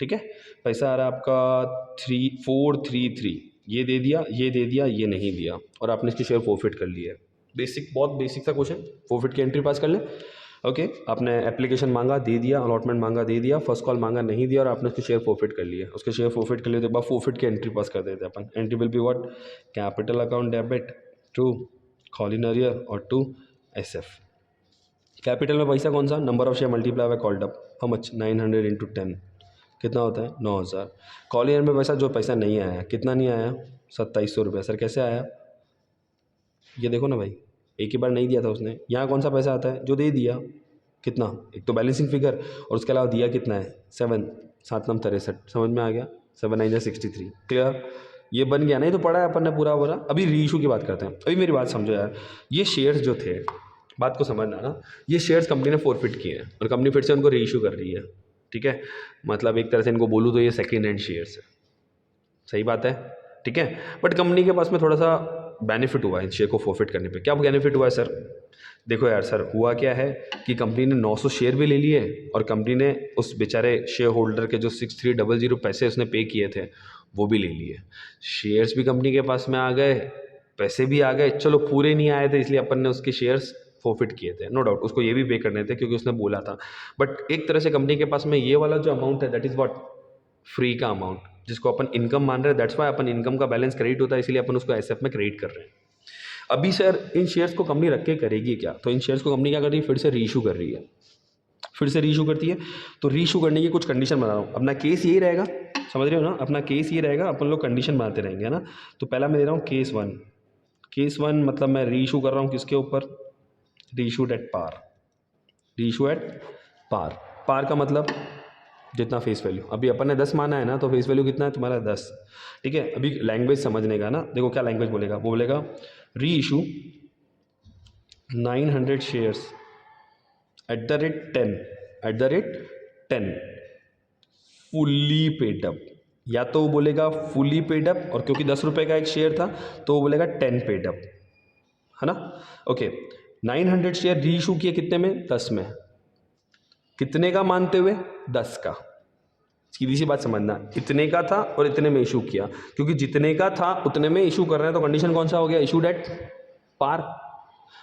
ठीक है, पैसा आ रहा है आपका 3433, ये दे दिया, ये दे दिया, ये नहीं दिया, और आपने इसकी शेयर फॉरफिट कर ली है। बेसिक, बहुत बेसिक सा क्वेश्चन, फॉरफिट की एंट्री पास कर लें। ओके, आपने एप्लीकेशन मांगा, दे दिया, अलॉटमेंट मांगा, दे दिया, फर्स्ट कॉल मांगा, नहीं दिया, और आपने उसके शेयर फॉरफिट कर लिए। उसके शेयर फॉरफिट कर लिए तो एक बार फॉरफिट की एंट्री पास कर देते हैं अपन। Entry will be what? Capital account debit to call in arrear और टू एसएफ। कैपिटल में पैसा कौन सा? Number of share multiply by called up, how much? 900 into 10 कितना होता है? 9000। कॉल ईयर में जो पैसा नहीं आया, कितना नहीं आया? 2700 रुपये। सर कैसे आया? ये देखो ना भाई, एक ही बार नहीं दिया था उसने। यहाँ कौन सा पैसा आता है? जो दे दिया। कितना? एक तो बैलेंसिंग फिगर, और उसके अलावा दिया कितना है? 7, 7 9 63। समझ में आ गया? 7 9 63। क्लियर? ये बन गया नहीं तो पढ़ा है अपन ने पूरा पूरा। अभी री इशू की बात करते हैं। अभी मेरी बात समझो यार, ये शेयर्स जो थे, बात को समझना ना, ये शेयर्स कंपनी ने फॉरफिट किए हैं और कंपनी फिर से उनको री इशू कर रही है। ठीक है, मतलब एक तरह से इनको बोलूँ तो ये सेकेंड हैंड शेयर्स है। सही बात है? ठीक है, बट कंपनी के पास में थोड़ा सा बेनिफिट हुआ है इन शेयर को फॉरफिट करने पे। क्या बेनिफिट हुआ है सर? देखो यार सर, हुआ क्या है कि कंपनी ने 900 शेयर भी ले लिए और कंपनी ने उस बेचारे शेयर होल्डर के जो 6300 पैसे उसने पे किए थे वो भी ले लिए। शेयर्स भी कंपनी के पास में आ गए, पैसे भी आ गए। चलो पूरे नहीं आए थे इसलिए अपन ने उसके शेयर्स फॉरफिट किए थे, नो डाउट उसको ये भी पे करने थे क्योंकि उसने बोला था। बट एक तरह से कंपनी के पास में ये वाला जो अमाउंट है दैट इज़ व्हाट? फ्री का अमाउंट, जिसको अपन इनकम मान रहे हैं। दैट्स वाई अपन इनकम का बैलेंस क्रेडिट होता है, इसलिए अपन उसको एसएफ में क्रेडिट कर रहे हैं। अभी सर इन शेयर्स को कंपनी रख के करेगी क्या? तो इन शेयर्स को कंपनी क्या कर रही है? फिर से रीइशू कर रही है। फिर से रीइशू करती है तो रीइशू करने की कुछ कंडीशन बना रहा हूँ। अपना केस यही रहेगा, समझ रहे हो ना? अपना केस ये रहेगा, अपन लोग कंडीशन बनाते रहेंगे, है ना? तो पहला मैं दे रहा हूँ केस 1। केस 1 मतलब मैं रीइशू कर रहा हूँ किसके ऊपर? Reissued at par. Reissue at par. Par का मतलब जितना फेस वैल्यू, अभी अपन ने 10 माना है ना, तो फेस वैल्यू कितना है तुम्हारा? 10। ठीक है, अभी लैंग्वेज समझने का ना, देखो क्या लैंग्वेज बोलेगा। वो बोलेगा री issue 900 shares at the rate 10 fully paid up. या तो वो बोलेगा फुल्ली पेड अप, और क्योंकि 10 रुपये का एक शेयर था तो वो बोलेगा 10 पेड अप, है ना? ओके, 900 शेयर री इशू किए कितने में? 10 में। कितने का मानते हुए? 10 का। सीधी सी बात समझना, इतने का था और इतने में इशू किया, क्योंकि जितने का था उतने में इशू कर रहे हैं तो कंडीशन कौन सा हो गया? Issued at par.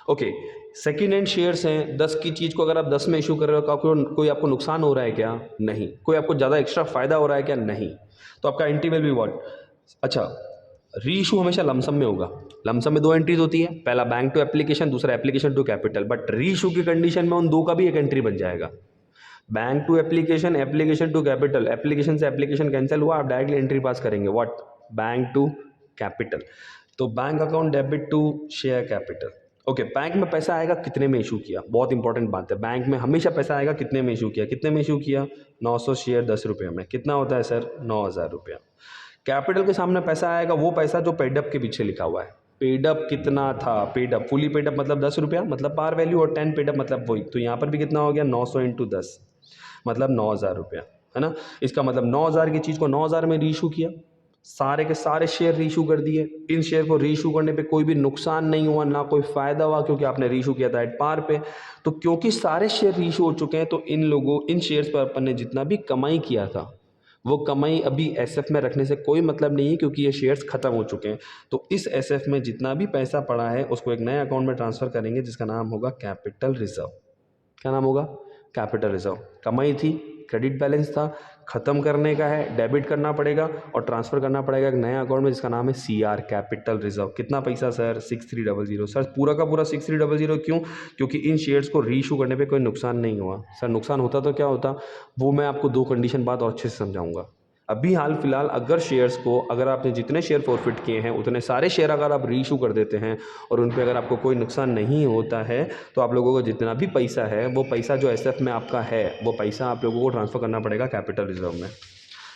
Okay, second hand shares हैं, 10 की चीज़ को अगर आप 10 में इशू कर रहे हो तो कोई आपको नुकसान हो रहा है क्या? नहीं। कोई आपको ज़्यादा एक्स्ट्रा फायदा हो रहा है क्या? नहीं। तो आपका एंट्री विल बी व्हाट? अच्छा, री इशू हमेशा लमसम में होगा, लमसम में 2 एंट्रीज होती है, पहला बैंक टू एप्लीकेशन, दूसरा application to capital, but reissue की कंडीशन में उन दो का भी एक एंट्री बन जाएगा। Bank to application, application to capital, application से एप्लीकेशन कैंसिल हुआ, आप डायरेक्टली एंट्री पास करेंगे व्हाट, बैंक टू कैपिटल। तो bank account debit to share capital. Okay, bank में पैसा आएगा कितने में इशू किया, बहुत इंपॉर्टेंट बात है, बैंक में हमेशा पैसा आएगा कितने में इशू किया, कितने में इशू किया, 900 शेयर 10 रुपये में, कितना होता है सर, 9,000 रुपया। कैपिटल के सामने पैसा आएगा वो पैसा जो पेडअप के पीछे लिखा हुआ है, पेडअप कितना था, पेडअप फुली पेडअप मतलब 10 रुपया, मतलब पार वैल्यू, और 10 पेडअप मतलब वही, तो यहाँ पर भी कितना हो गया 900 इंटू 10 मतलब 9,000 रुपया, है ना। इसका मतलब 9,000 की चीज़ को 9,000 में रीइशू किया, सारे के सारे शेयर रीइशू कर दिए। इन शेयर को रीइशू करने पे कोई भी नुकसान नहीं हुआ, ना कोई फ़ायदा हुआ, क्योंकि आपने रीइशू किया था एट पार पे। तो क्योंकि सारे शेयर रीइशू हो चुके हैं, तो इन शेयर्स पर अपन ने जितना भी कमाई किया था वो कमाई अभी एसएफ में रखने से कोई मतलब नहीं है, क्योंकि ये शेयर्स खत्म हो चुके हैं। तो इस एसएफ में जितना भी पैसा पड़ा है उसको एक नए अकाउंट में ट्रांसफ़र करेंगे, जिसका नाम होगा कैपिटल रिजर्व। क्या नाम होगा, कैपिटल रिजर्व। कमाई थी, क्रेडिट बैलेंस था, खत्म करने का है, डेबिट करना पड़ेगा और ट्रांसफ़र करना पड़ेगा एक नए अकाउंट में जिसका नाम है सीआर, कैपिटल रिजर्व। कितना पैसा सर, 6300। सर पूरा का पूरा 6300 क्यों, क्योंकि इन शेयर्स को रीइशू करने पे कोई नुकसान नहीं हुआ। सर नुकसान होता तो क्या होता, वो मैं आपको 2 कंडीशन बाद और अच्छे से समझाऊंगा। अभी हाल फिलहाल अगर शेयर्स को, अगर आपने जितने शेयर फॉरफिट किए हैं उतने सारे शेयर अगर आप रीइशू कर देते हैं और उन पे अगर आपको कोई नुकसान नहीं होता है, तो आप लोगों को जितना भी पैसा है वो पैसा जो एसएफ में आपका है वो पैसा आप लोगों को ट्रांसफ़र करना पड़ेगा कैपिटल रिजर्व में।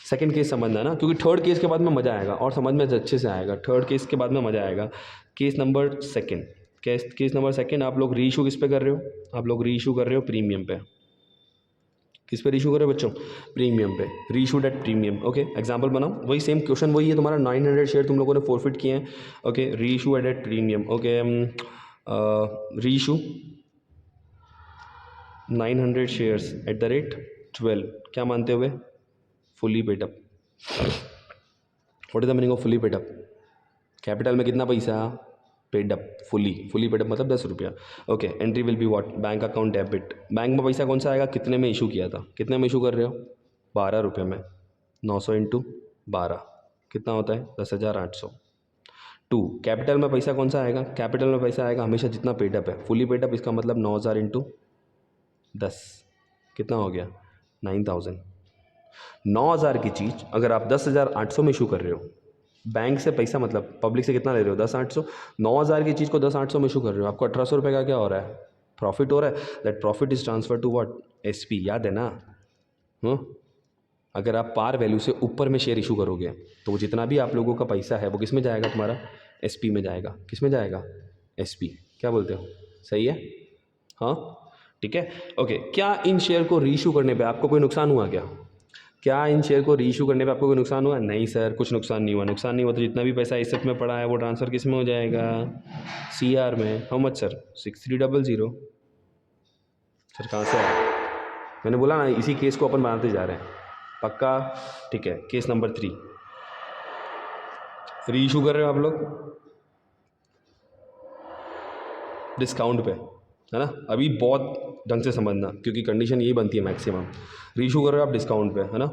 सेकंड केस समझना है ना, क्योंकि थर्ड केस के बाद में मज़ा आएगा और समझ में अच्छे से आएगा। थर्ड केस के बाद में मज़ा आएगा। Case number second, case number second, आप लोग रीइशू किस पे कर रहे हो, आप लोग रीइशू कर रहे हो प्रीमियम पे। किस पे रीइशू करो बच्चों, प्रीमियम पे, reissued at premium. Okay, example बनाओ, वही सेम क्वेश्चन वही है, तुम्हारा 900 शेयर तुम लोगों ने फॉरफिट किए हैं। Okay, reissued at premium. Okay, reissue 900 shares at the rate 12, क्या मानते हुए, fully paid up. What is the meaning of fully paid up, capital में कितना पैसा, paid up, fully paid up मतलब 10 रुपया। Okay, entry will be what, bank account debit. Bank में पैसा कौन सा आएगा, कितने में इशू किया था, कितने में इशू कर रहे हो, 12 रुपये में, 900 इंटू 12 कितना होता है, 10,800। 2, कैपिटल में पैसा कौन सा आएगा, कैपिटल में पैसा आएगा हमेशा जितना पेडअप है, फुली पेडअप, इसका मतलब 9,000 इंटू 10 कितना हो गया, 9,000। 9,000 की चीज़ अगर आप 10,800 में इशू कर रहे हो, बैंक से पैसा मतलब पब्लिक से कितना ले रहे हो, 10,800। 9,000 की चीज़ को 10,800 में इशू कर रहे हो, आपको 1,800 रुपये का क्या हो रहा है, प्रॉफिट हो रहा है। That profit is transfer to what, SP, याद है ना। अगर आप पार वैल्यू से ऊपर में शेयर इशू करोगे तो वो जितना भी आप लोगों का पैसा है वो किस में जाएगा, तुम्हारा एसपी में जाएगा। किस में जाएगा, एसपी। क्या बोलते हो, सही है, हाँ ठीक है। ओके, क्या इन शेयर को रीइशू करने पे आपको कोई नुकसान हुआ क्या इन शेयर को रीइशू करने पे आपको कोई नुकसान हुआ, नहीं सर कुछ नुकसान नहीं हुआ। नुकसान नहीं हुआ तो जितना भी पैसा एसेट में पड़ा है वो ट्रांसफ़र किस में हो जाएगा, सीआर में। How much sir, 6300। सर कहाँ से आया, मैंने बोला ना इसी केस को अपन बनाते जा रहे हैं, पक्का, ठीक है। केस नंबर 3, रीइशू कर रहे हो आप लोग डिस्काउंट पे, है ना। अभी बहुत ढंग से समझना क्योंकि कंडीशन यही बनती है मैक्सिमम। रीइशू कर रहे हो आप डिस्काउंट पे, है ना,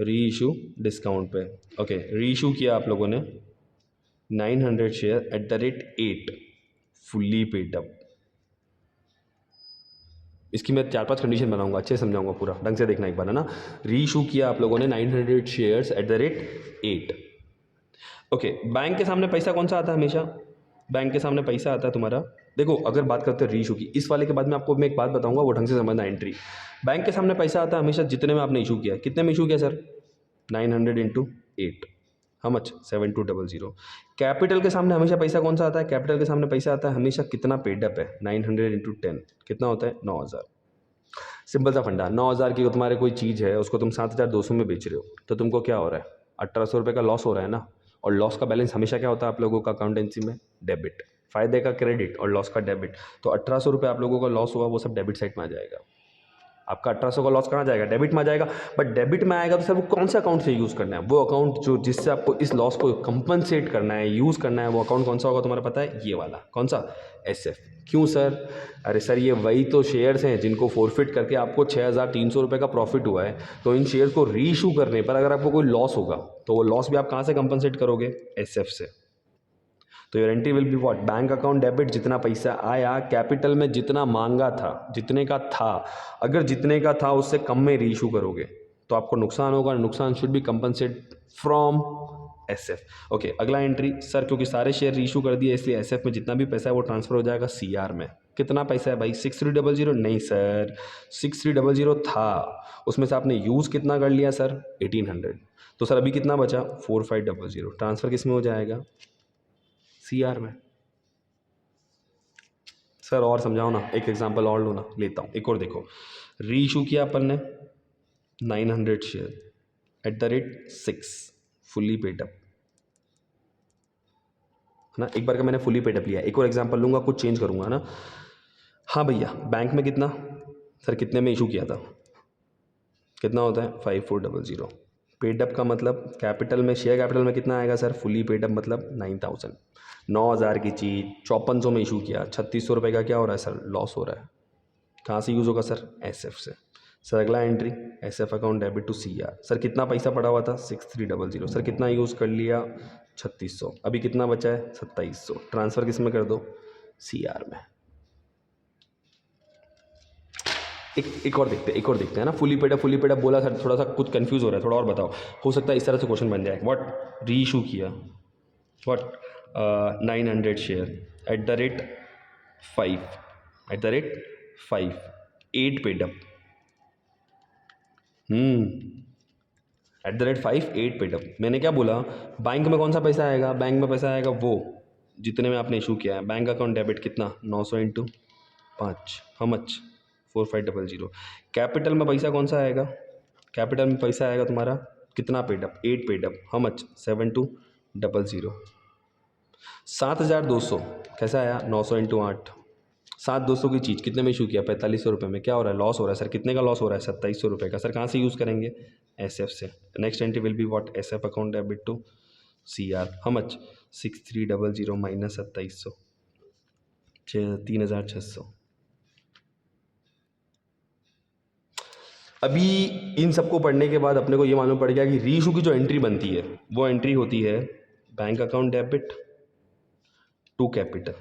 रीइशू डिस्काउंट पे। ओके, रीइशू किया आप लोगों ने 900 share at the rate 8, fully paid up. इसकी मैं 4-5 कंडीशन बनाऊंगा, अच्छे से समझाऊंगा, पूरा ढंग से देखना एक बार, है ना। रीइशू किया आप लोगों ने 900 shares at the rate 8। Okay, bank के सामने पैसा कौन सा आता है हमेशा, बैंक के सामने पैसा आता है तुम्हारा, देखो अगर बात करते हैं रीइशू की, इस वाले के बाद में आपको मैं एक बात बताऊंगा, वो ढंग से समझना। एंट्री, बैंक के सामने पैसा आता है हमेशा जितने में आपने इशू किया। कितने में इशू किया sir, 900 into 8, how much, 7200। Capital के सामने हमेशा पैसा कौन सा आता है, कैपिटल के सामने पैसा आता है हमेशा कितना पेड अप है, 900 इंटू 10 कितना होता है, 9,000। सिंपल सा फंडा, 9,000 की तुम्हारे कोई चीज़ है उसको तुम 7,200 में बेच रहे हो, तो तुमको क्या हो रहा है, 1,800 रुपये का लॉस हो रहा है ना। और लॉस का बैलेंस हमेशा क्या होता है आप लोगों का अकाउंटेंसी में, डेबिट। फ़ायदे का क्रेडिट और लॉस का डेबिट। तो 1,800 रुपये आप लोगों का लॉस हुआ वो सब डेबिट साइड में आ जाएगा। आपका 1,800 का लॉस कहाँ जाएगा, डेबिट में आ जाएगा। बट डेबिट में आएगा तो सर वो कौन सा अकाउंट से यूज़ करना है, वो अकाउंट जो जिससे आपको इस लॉस को कंपनसेट करना है, यूज़ करना है, वो अकाउंट कौन सा होगा तुम्हारा पता है, ये वाला। कौन सा, एसएफ। क्यों सर, अरे सर ये वही तो शेयर्स हैं जिनको फॉरफिट करके आपको 6,300 रुपये का प्रॉफिट हुआ है। तो इन शेयर को रीइशू करने पर अगर आपको कोई लॉस होगा तो वो लॉस भी आप कहाँ से कंपनसेट करोगे, एसएफ से। तो your entry will be what, bank account debit, जितना पैसा आया कैपिटल में जितना मांगा था, जितने का था, अगर जितने का था उससे कम में रीइशू करोगे तो आपको नुकसान होगा, नुकसान should be compensate from SF. Okay, अगला एंट्री, सर क्योंकि सारे शेयर रीइशू कर दिए इसलिए एसएफ में जितना भी पैसा है वो ट्रांसफर हो जाएगा सीआर में। कितना पैसा है भाई, 6300? नहीं सर, 6300 था, उसमें से आपने यूज़ कितना कर लिया सर, 1800, तो सर अभी कितना बचा, 4500, ट्रांसफ़र किस में हो जाएगा, सीआर में। सर और समझाओ ना, एक एग्जांपल और लो ना, लेता हूँ एक और, देखो रीइशू किया अपन ने 900 share at the rate 6, fully paid up, है ना। एक बार का मैंने फुली पेड अप लिया, एक और एग्जांपल लूँगा, कुछ चेंज करूँगा ना। हाँ भैया, बैंक में कितना, सर कितने में इशू किया था, कितना होता है 5400। पेड अप का मतलब कैपिटल में, शेयर कैपिटल में कितना आएगा सर, फुली पेड अप मतलब 9000, 9000 की चीज़ 5400 में इशू किया, 3600 रुपये का क्या हो रहा है सर, लॉस हो रहा है। कहाँ से यूज़ होगा सर, एसएफ से। सर अगला entry, SF account debit to CR, sir कितना पैसा पड़ा हुआ था 6300, सर कितना यूज़ कर लिया 3600, अभी कितना बचा है 2700, ट्रांसफ़र किस में कर दो, सीआर में। एक और देखते हैं ना, फुली पेड अप बोला सर, थोड़ा सा कुछ कंफ्यूज हो रहा है, थोड़ा और बताओ, हो सकता है इस तरह से क्वेश्चन बन जाए। व्हाट, रीइशू किया what 900 share at the rate 5, eight the rate 5, 8 paid up, eight the rate 5, 8 paid up. मैंने क्या बोला, बैंक में कौन सा पैसा आएगा, बैंक में पैसा आएगा वो जितने में आपने इशू किया है। बैंक अकाउंट डेबिट कितना, 900 इंटू 5, हाउ मच, 4500। कैपिटल में पैसा कौन सा आएगा, कैपिटल में पैसा आएगा तुम्हारा कितना, paid up 8 paid up, how much 7200। 7200 कैसा आया, 900 इंटू 8, 7200 की चीज़ कितने में इशू किया, 4500 रुपये में, क्या हो रहा है, लॉस हो रहा है। सर कितने का लॉस हो रहा है, 2700 रुपये का। सर कहाँ से यूज़ करेंगे, एसएफ से। Next entry will be what, SF account debit to CR, how much 6300 minus 2700, 3600। अभी इन सबको पढ़ने के बाद अपने को ये मालूम पड़ गया कि रीइशू की जो एंट्री बनती है वो एंट्री होती है bank account debit to capital.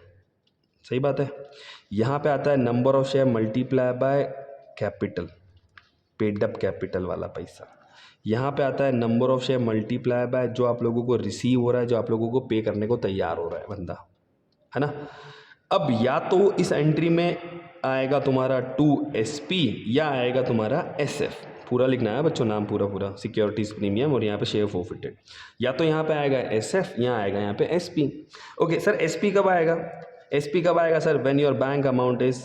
सही बात है। यहाँ पे आता है number of share multiply by capital, paid up capital वाला पैसा। यहाँ पे आता है number of share multiply by जो आप लोगों को रिसीव हो रहा है, जो आप लोगों को पे करने को तैयार हो रहा है बंदा, है ना। अब या तो इस एंट्री में आएगा तुम्हारा 2SP या आएगा तुम्हारा SF। पूरा लिखना है बच्चों, नाम पूरा सिक्योरिटीज प्रीमियम और यहाँ पे शेयर फोरफिटेड। या तो यहाँ पे आएगा SF, यहाँ आएगा यहाँ पे SP। ओके सर, SP कब आएगा, SP कब आएगा sir, when your bank amount is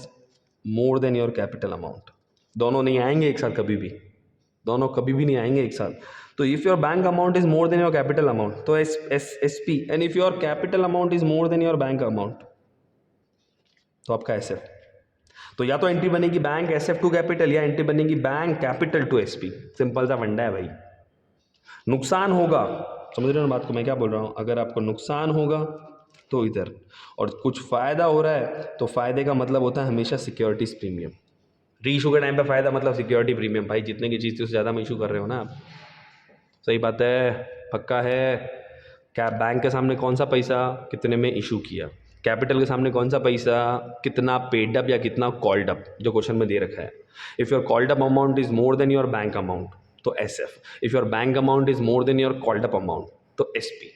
more than your capital amount. दोनों नहीं आएंगे एक साथ कभी भी, दोनों कभी भी नहीं आएंगे एक साथ। तो if your bank amount is more than your capital amount तो SP, and if your capital amount is more than your bank amount तो आपका SF। तो या तो एंट्री बनेगी बैंक SF टू कैपिटल या एंट्री बनेगी bank capital to SP। Simple सा फंडा है भाई। नुकसान होगा, समझ रहे हो बात को मैं क्या बोल रहा हूँ, अगर आपको नुकसान होगा तो इधर, और कुछ फ़ायदा हो रहा है तो फ़ायदे का मतलब होता है हमेशा सिक्योरिटीज प्रीमियम। रीइशू के टाइम पे फ़ायदा मतलब सिक्योरिटी प्रीमियम। भाई जितने की चीज़ थी उससे ज़्यादा में इशू कर रहे हो ना आप। सही बात है, पक्का है। क्या बैंक के सामने कौन सा पैसा कितने में इशू किया, कैपिटल के सामने कौन सा पैसा कितना पेड अप या कितना कॉल्ड अप, जो क्वेश्चन में दे रखा है। If your called up amount is more than your bank amount तो SF। If your bank amount is more than your called up amount तो SP।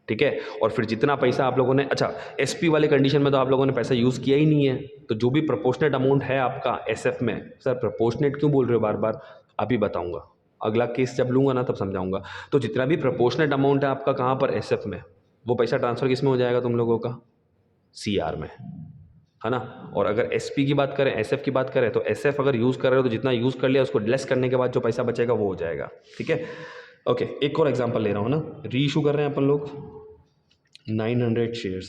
ठीक है। और फिर जितना पैसा आप लोगों ने, अच्छा SP वाले कंडीशन में तो आप लोगों ने पैसा यूज़ किया ही नहीं है, तो जो भी प्रोपोर्शनेट अमाउंट है आपका SF में, सर प्रोपोर्शनेट क्यों बोल रहे हो बार बार, अभी बताऊंगा, अगला केस जब लूँगा ना तब समझाऊंगा। तो जितना भी प्रोपोर्शनेट अमाउंट है आपका कहाँ पर, SF में, वो पैसा ट्रांसफ़र किस में हो जाएगा तुम लोगों का, CR में, है ना। और अगर SP की बात करें, SF की बात करें तो SF अगर यूज़ कर रहे हो तो जितना यूज़ कर लिया उसको लेस करने के बाद जो पैसा बचेगा वो हो जाएगा। ठीक है। ओके, एक और एग्जांपल ले रहा हूँ ना। रीइशू कर रहे हैं अपन लोग 900 shares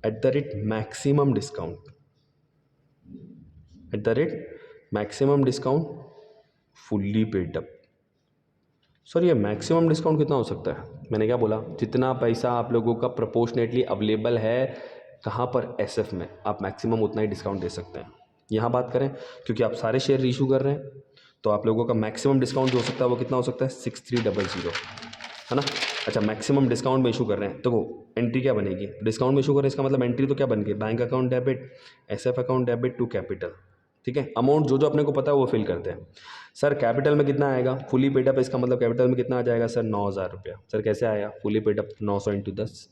at the rate maximum discount, eight the rate maximum discount fully paid up. Sir ये मैक्सिमम डिस्काउंट कितना हो सकता है, मैंने क्या बोला, जितना पैसा आप लोगों का प्रोपोर्शनेटली अवेलेबल है कहाँ पर, SF में, आप मैक्सिमम उतना ही डिस्काउंट दे सकते हैं। यहाँ बात करें क्योंकि आप सारे शेयर रीइशू कर रहे हैं तो आप लोगों का मैक्सिमम डिस्काउंट जो हो सकता है वो कितना हो सकता है, 6300, है ना। अच्छा, मैक्सिमम डिस्काउंट में इशू कर रहे हैं, तो एंट्री क्या बनेगी? डिस्काउंट में इशू कर रहे हैं, इसका मतलब एंट्री तो क्या बन गई? Bank account debit, SF account debit to capital. ठीक है, अमाउंट जो जो अपने को पता है वो फिल करते हैं। सर कैपिटल में कितना आएगा? फुली पेड अप, इसका मतलब कैपिटल में कितना आ जाएगा सर? 9,000 रुपया। सर कैसे आया? Fully paid up 900 into 10।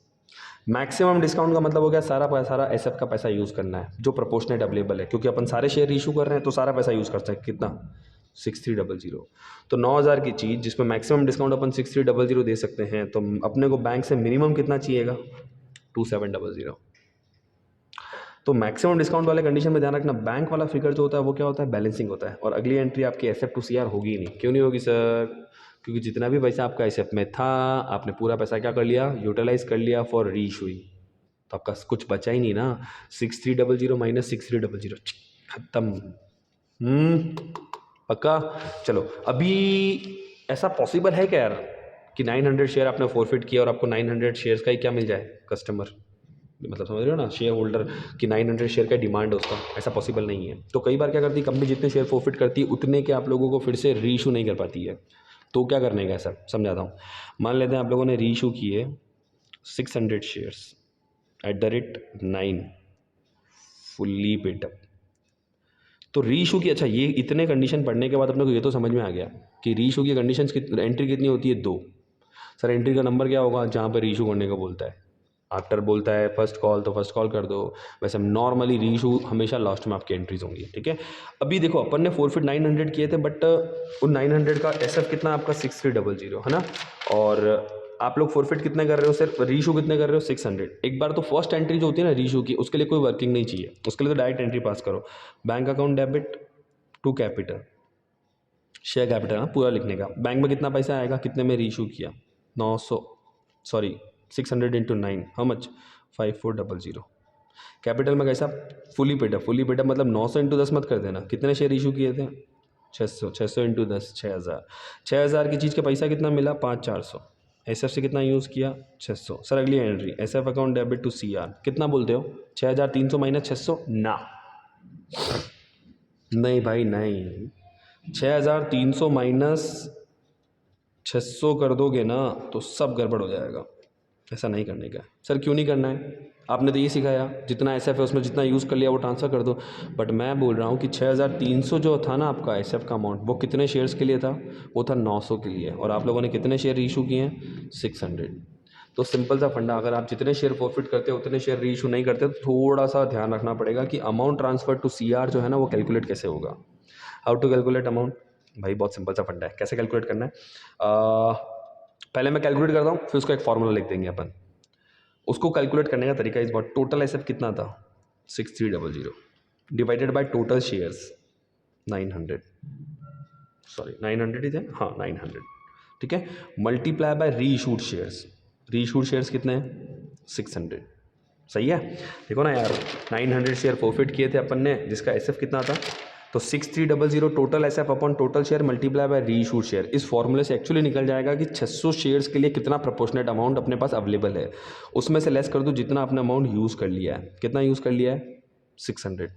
Maximum discount का मतलब हो गया सारा एसएफ का पैसा यूज़ करना है जो प्रोपोर्शनेट अवेलेबल है, क्योंकि अपन सारे शेयर इशू कर रहे हैं तो सारा पैसा यूज़ कर सकते हैं। कितना? 6300। तो 9,000 की चीज़ जिसमें मैक्सिमम डिस्काउंट अपन 6300 दे सकते हैं, तो अपने को बैंक से मिनिमम कितना चाहिएगा? 2700। तो मैक्सिमम डिस्काउंट वाले कंडीशन में ध्यान रखना, बैंक वाला फिगर जो होता है वो क्या होता है? बैलेंसिंग होता है। और अगली एंट्री आपकी एसएफ टू सीआर होगी ही नहीं। क्यों नहीं होगी सर? क्योंकि जितना भी पैसा आपका एसएफ में था, आपने पूरा पैसा क्या कर लिया? यूटिलाइज कर लिया फॉर रीइशूइंग। तो आपका कुछ बचा ही नहीं ना। 6300 माइनस 6300, खत्म। पक्का? चलो, अभी ऐसा पॉसिबल है क्या यार कि 900 शेयर आपने फॉरफिट किया और आपको 900 शेयर्स का ही क्या मिल जाए? कस्टमर, मतलब समझ रहे हो ना, शेयर होल्डर की 900 शेयर का डिमांड है उसका। ऐसा पॉसिबल नहीं है। तो कई बार क्या करती है कंपनी, जितने शेयर फॉरफिट करती है उतने के आप लोगों को फिर से रीइशू नहीं कर पाती है। तो क्या करने का सर, समझाता हूँ। मान लेते हैं आप लोगों ने रीइशू किए 600 shares at the rate 9 fully paid up. तो रीइशू की, अच्छा ये इतने कंडीशन पढ़ने के बाद अपने को ये तो समझ में आ गया कि रीइशू की कंडीशन एंट्री कितनी होती है? 2। सर एंट्री का नंबर क्या होगा जहाँ पर रीइशू करने का बोलता है? आफ्टर बोलता है फर्स्ट कॉल तो फर्स्ट कॉल कर दो। वैसे नॉर्मली रीइशू हमेशा लास्ट में आपकी एंट्रीज होंगी। ठीक है, अभी देखो अपन ने फॉरफिट 900 किए थे, बट उन 900 का एसएफ कितना आपका? 6300 है ना। और आप लोग फॉरफिट कितने कर रहे हो? सिर्फ रीइशू कितने कर रहे हो? 600। एक बार तो फर्स्ट एंट्री जो होती है ना रीइशू की, उसके लिए कोई वर्किंग नहीं चाहिए, उसके लिए तो डायरेक्ट एंट्री पास करो। Bank account debit to capital, share capital ना पूरा लिखने का। बैंक में कितना पैसा आएगा? कितने में रीइशू किया? 900, sorry 600 into 9, how much? 5400। Capital में कैसा? Fully paid up. फुली पेडअप मतलब 900 इंटू 10 मत कर देना। कितने शेयर इशू किए थे? 600। 600 इंटू 10, 6000। 6000 की चीज़ का पैसा कितना मिला? 5400। एसएफ से कितना यूज़ किया? 600। सर अगली entry SF account debit to CR, कितना बोलते हो? 6300 माइनस 600 ना, नहीं भाई नहीं। 6300 माइनस 600 कर दोगे ना तो सब गड़बड़ हो जाएगा। ऐसा नहीं करने का है। सर क्यों नहीं करना है? आपने तो ये सिखाया जितना एसएफ है उसमें जितना यूज़ कर लिया वो ट्रांसफ़र कर दो। बट मैं बोल रहा हूँ कि 6300 जो था ना आपका एसएफ का अमाउंट, वो कितने शेयर्स के लिए था? वो था 900 के लिए। और आप लोगों ने कितने शेयर रीइशू किए हैं? 600। तो सिंपल सा फंडा, अगर आप जितने शेयर फॉरफिट करते हो उतने शेयर रीइशू नहीं करते तो थोड़ा सा ध्यान रखना पड़ेगा कि अमाउंट ट्रांसफर टू सीआर जो है ना वो कैलकुलेट कैसे होगा। How to calculate amount? भाई बहुत सिंपल सा फंडा है। कैसे कैलकुलेट करना है? पहले मैं कैलकुलेट करता हूँ, फिर उसका एक फॉर्मूला लिख देंगे अपन। उसको कैलकुलेट करने का तरीका इस बार, टोटल एसएफ कितना था? 6300 divided by total shares 900, sorry 900 ही थे, हाँ 900। ठीक है, मल्टीप्लाई बाय री इशूड शेयर्स। री इशूड शेयर्स कितने हैं? 600। सही है। देखो ना यार, 900 शेयर फॉरफिट किए थे अपन ने, जिसका एसएफ कितना था? तो 6300 total SF upon total share multiply bye री इशूड शेयर। इस फॉर्मूले से एक्चुअली निकल जाएगा कि 600 शेयर्स के लिए कितना प्रोपोर्शनेट अमाउंट अपने पास अवेलेबल है। उसमें से लेस कर दो जितना आपने अमाउंट यूज़ कर लिया है। कितना यूज़ कर लिया है? 600।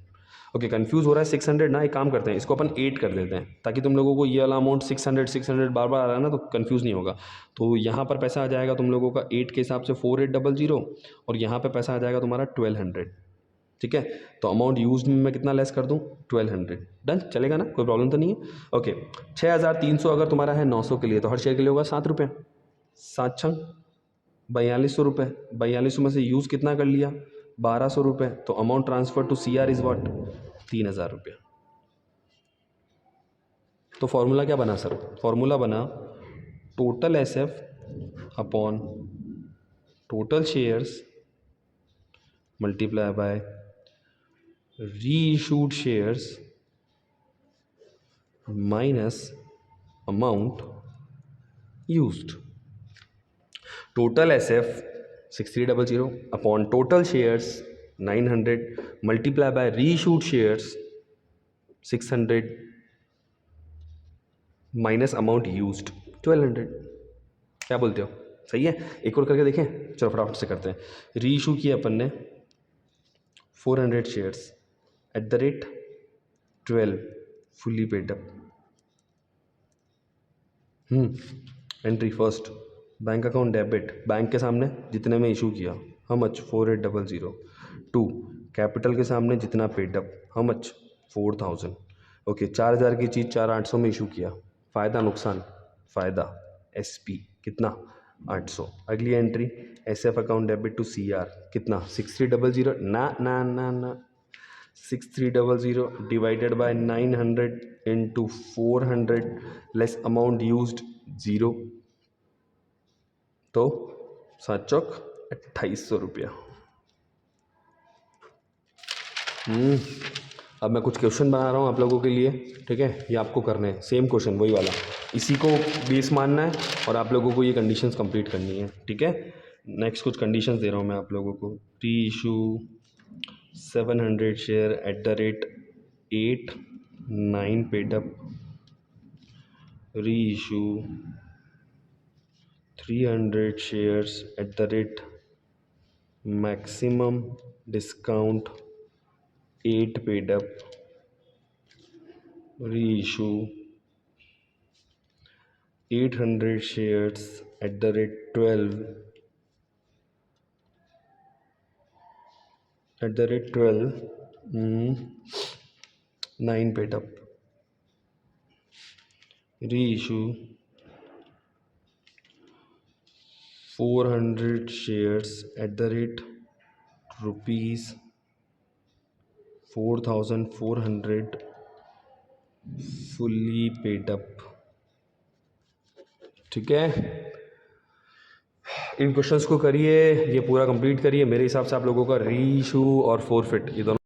ओके, कंफ्यूज हो रहा है 600 ना, एक काम करते हैं इसको अपन 8 कर देते हैं, ताकि तुम लोगों को ये वाला अमाउंट 600 बार बार आ रहा है ना तो कंफ्यूज नहीं होगा। तो यहाँ पर पैसा आ जाएगा तुम लोगों का 8 के हिसाब से 4800, और यहाँ पे पैसा आ जाएगा तुम्हारा 1200। ठीक है, तो अमाउंट यूज में मैं कितना लेस कर दूँ? 1200। डन, चलेगा ना, कोई प्रॉब्लम तो नहीं है। ओके, 6300 अगर तुम्हारा है 900 के लिए, तो हर शेयर के लिए होगा 7 रुपये। 7 छंग 4200 रुपये। 4200 में से यूज़ कितना कर लिया? 1200 रुपये। तो amount transfer to C R is what? 3000 रुपये। तो फॉर्मूला क्या बना सर? फॉर्मूला बना total S F upon total shares multiply by reissued shares minus amount used. Total S F 6300 upon total shares 900 multiply by reissued shares 600 minus amount used 1200। क्या बोलते हो? सही है। एक और करके देखें, चलो फटाफट से करते हैं। रीइशू किया अपन ने 400 shares at the rate 12 fully paid up. Entry first bank account debit, bank के सामने जितने में इशू किया, हाउ मच 4800। टू, कैपिटल के सामने जितना paid up, how much 4000। Okay, 4000 की चीज़ 4800 में इशू किया, फ़ायदा नुकसान, फ़ायदा SP कितना 800। अगली entry SF account debit to CR कितना 6300, ना ना ना ना 6300 divided by 900 into 400 less amount used 0, तो 7 चौक 2800 रुपया। अब मैं कुछ क्वेश्चन बना रहा हूँ आप लोगों के लिए, ठीक है, ये आपको करने हैं, सेम क्वेश्चन वही वाला, इसी को बेस मानना है और आप लोगों को ये कंडीशंस कंप्लीट करनी है, ठीक है। नेक्स्ट कुछ कंडीशंस दे रहा हूँ मैं आप लोगों को। Reissue 700 share at the rate 8 9 paid up, reissue 300 shares at the rate maximum discount 8 paid up, reissue 800 shares at the rate 12 9 paid up, reissue 400 shares at the rate rupees 4400 fully paid up, ठीक है। इन questions को करिए, ये पूरा complete करिए। मेरे हिसाब से आप लोगों का री इशू और फोरफिट ये दोनों